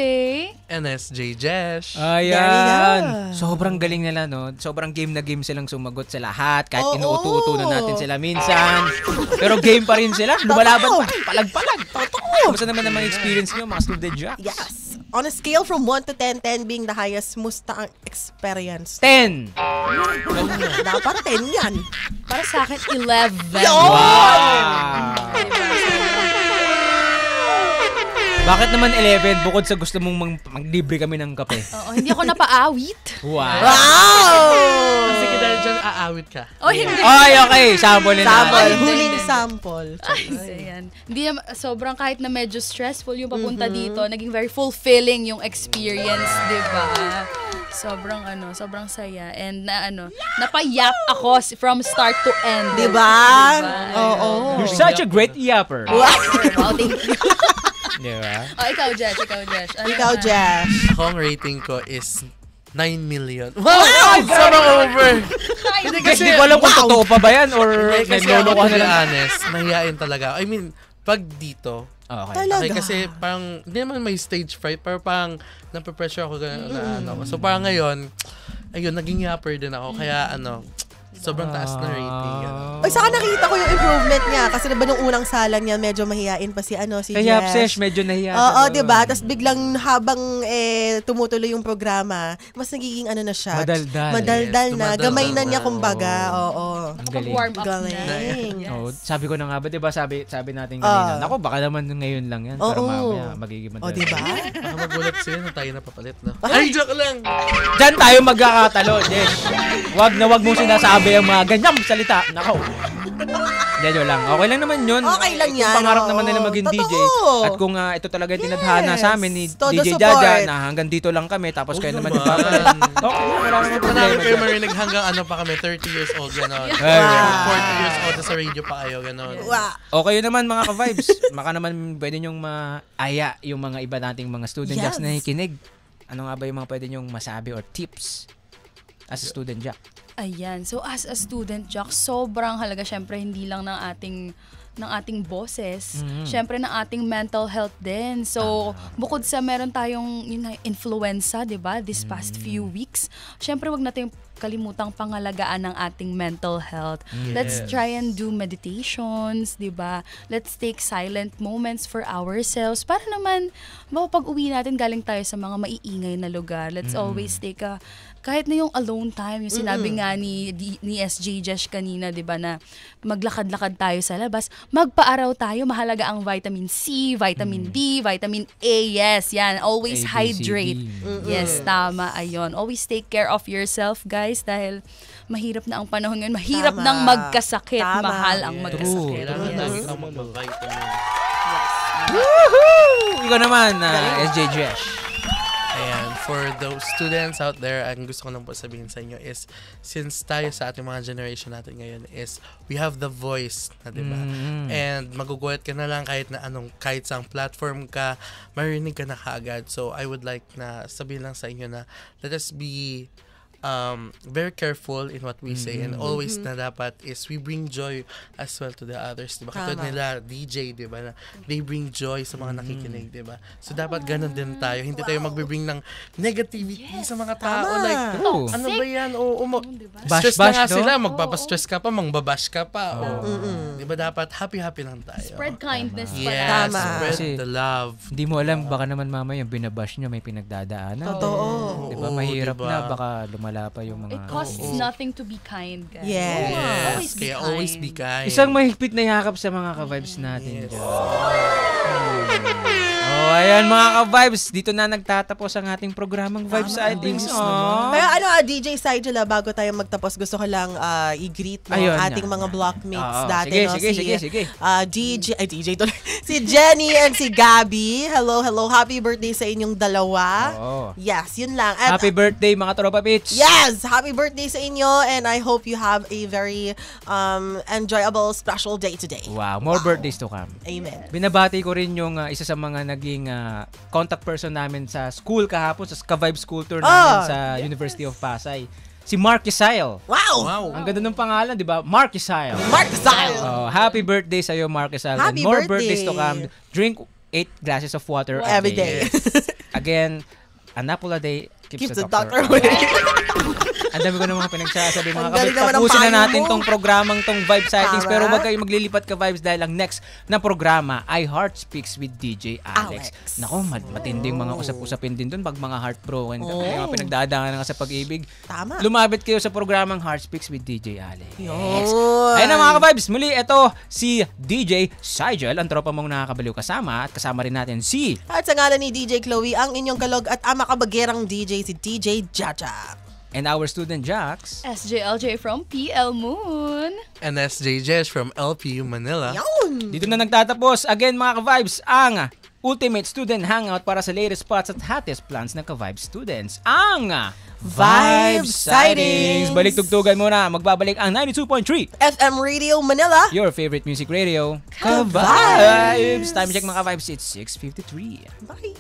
NSJ Jesh. Ayan. There you go. Sobrang galing nila, no? Sobrang game na game silang sumagot sa lahat. Kahit Oo. inuuto-uto na natin sila minsan. Pero game pa rin sila. Lumalaban pa rin. Palag-palag. Totoo. Kamusta naman naman experience nyo, mga student jacks? Yes. On a scale from 1 to 10, 10 being the highest, musta ang experience? 10. Dapat 10 yan. Para sa akin, 11. Wow! Bakit naman 11 bukod sa gusto mong maglibre kami ng kape? Oo, hindi ako napaawit. Wow! Wow! Sige dahil dyan, aawit ka. Oh, hindi. Ay, okay. Sample na Sample. natin. Huling sample. Ay, ayan. Hindi na, sobrang kahit na medyo stressful yung papunta dito, naging very fulfilling yung experience, di ba? Sobrang saya. And napayak ako from start to end. Diba? Oo. You're such a great yapper. Wow, thank you. Diba? Oh, ikaw, Josh. Ano Ikaw, naman? Josh. Ako ang rating ko is 9 million. Wow! Sobrang over! Hindi Hindi ko alam kung totoo pa ba yan or Kasi naglolo ako, ko to na be lang. honest, nahiyain talaga. I mean, pag dito, Okay. Talaga. okay, kasi parang, hindi naman may stage fright, pero parang napapressure ako na ano. So parang ngayon, ayun, naging yapper din ako. Kaya Sobrang taas na rating. Ay, saka nakita ko yung improvement niya. Kasi diba nung unang sala niya, medyo mahihain pa si Kaya Jess. medyo nahiya. Oo, diba? Tapos biglang habang tumutuloy yung programa, mas nagiging na siya. Madaldal na. Gamay na niya kumbaga. Oo. Warm up na. Galing. Sabi ko na nga ba, diba sabi natin kanina, naku, baka naman ngayon lang yan. Pero mamaya magiging madaldal. Diba? Baka magulat sila na tayo napapalit na. Ay, joke lang! Diyan tayo magkakatalo, Jess. Wag mong sinasabi ang mga ganyang salita. Nako. Medyo lang. Okay lang naman yun. Okay lang yan. Kung pangarap naman nila maging Totoo. DJ. At kung ito talaga yung tinadhana sa amin ni Todo DJ support. Jaja na hanggang dito lang kami tapos kayo naman ipapalit. Okay, wala naman Marami problema kayo dyan. marinig hanggang pa kami, 30 years old, gano'n. Wow. 40 years old, sa radio pa kayo, gano'n. Wow. Okay yun naman mga ka-vibes. Baka naman pwede nyong maaya yung mga iba nating mga student jacks na nakikinig. Ano nga ba yung mga pwede nyong masabi or tips as a student jack? Ayan. So as a student jock, sobrang halaga syempre hindi lang ng ating bosses, syempre ng ating mental health din. So bukod sa meron tayong influenza, 'di ba? This past few weeks, syempre wag natin kalimutang pangalagaan ng ating mental health. Yes. Let's try and do meditations, 'di ba? Let's take silent moments for ourselves para naman pag-uwi natin galing tayo sa mga maiingay na lugar. Let's always take kahit na yung alone time, yung sinabi nga ni SJ Jesh kanina, 'di ba, na maglakad-lakad tayo sa labas, magpaaraw tayo, mahalaga ang vitamin C, vitamin D, vitamin A. Yes, yan. Always A, B, C, hydrate. D. Yes, tama. Ayun. Always take care of yourself, guys, dahil mahirap na ang panahon ngayon. Mahirap Tama. nang magkasakit. Tama. Mahal ang magkasakit. Kailangan Yes. lagi kang mag-vitamin. Woohoo! Ikaw naman, SJ Jesh. Ayan, for those students out there, ang gusto ko lang po sabihin sa inyo is, since tayo sa ating mga generation natin ngayon is, we have the voice, na diba? And magugulat ka na lang kahit saang platform ka, marinig ka na kaagad. So, I would like na sabihin lang sa inyo na, let us be very careful in what we say and always na dapat is we bring joy as well to the others, diba? Katulad nila DJ, diba, na they bring joy sa mga nakikinig, diba? So dapat ganun din tayo, hindi tayo magbibring ng negativity sa mga tao. Tama. Like, Oo. ano ba yan? Bash, Stress na nga no? sila, magpapastress ka pa, mangbabash ka pa. Diba dapat happy lang tayo? Spread kindness pala. Yes, Tama. spread Kasi the love. Hindi mo alam, baka naman mamaya pinabash nyo, may pinagdadaanan. Totoo. Diba, Oo, mahirap diba? na, baka lumala pa yung mga... It costs nothing to be kind, guys. Yes. Always be Kaya kind. always be kind. Isang mahigpit na yakap sa mga ka-vibes natin. Oh, ayan mga ka-vibes, dito na nagtatapos ang ating programang Vibes Sightings. Kaya DJ Saijala, bago tayo magtapos, gusto ko lang i-greet mo Ayun, ating yan. mga blockmates Oo, dati. sige. DJ tuloy. Si Jenny and si Gabby. Hello. Happy birthday sa inyong dalawa. Oo. Yes, yun lang. At, Happy birthday mga tropa pits. yes, happy birthday sa inyo and I hope you have a very enjoyable, special day today. Wow, more birthdays to come. Amen. Binabati ko rin yung isa sa mga naging contact person namin sa school kahapon, sa Ka-Vibe School Tour namin sa University of Pasay. Si Mark Isail. Wow! Ang ganda ng pangalan, di ba? Mark Isail. Mark Isail! Oh, happy birthday sa'yo, Mark Isail. Happy And more birthday. birthdays to come. Drink 8 glasses of water Every day. Again, an apple a day keeps Keeps the doctor away. Ang dami ko na mga pinagsasabi mga Ang galing kabit. naman ng Tapusin na payo natin mo. tong programang tong Vibe Sightings. Tama. Pero wag kayong maglilipat ka vibes dahil ang next na programa ay Heart Speaks with DJ Alex. Nako, matinding mga usap-usapin din dun pag mga heartbroken ka. May mga pinagdadaanan ka sa pag-ibig. Tama. Lumapit kayo sa programang Heart Speaks with DJ Alex. Yun. Ayun na mga ka-vibes. Muli, ito si DJ Sigel, ang tropa mong nakakabaliw kasama. At kasama rin natin si... At sa ngalan ni DJ Chloe, ang inyong kalog at ama kabagerang DJ si DJ Jaja. And our student Jax. SJLJ from PL Moon. And SJ Jesh from LPU Manila. Yun! Dito na nagtatapos again mga ka-vibes ang Ultimate Student Hangout para sa latest spots at hottest plans ng ka-vibe students. Ang Vibe Sightings! Balik tugtugan muna. Magbabalik ang 92.3 FM Radio Manila. your favorite music radio. Ka-vibes! Time check mga ka-vibes. It's 6:53. Bye!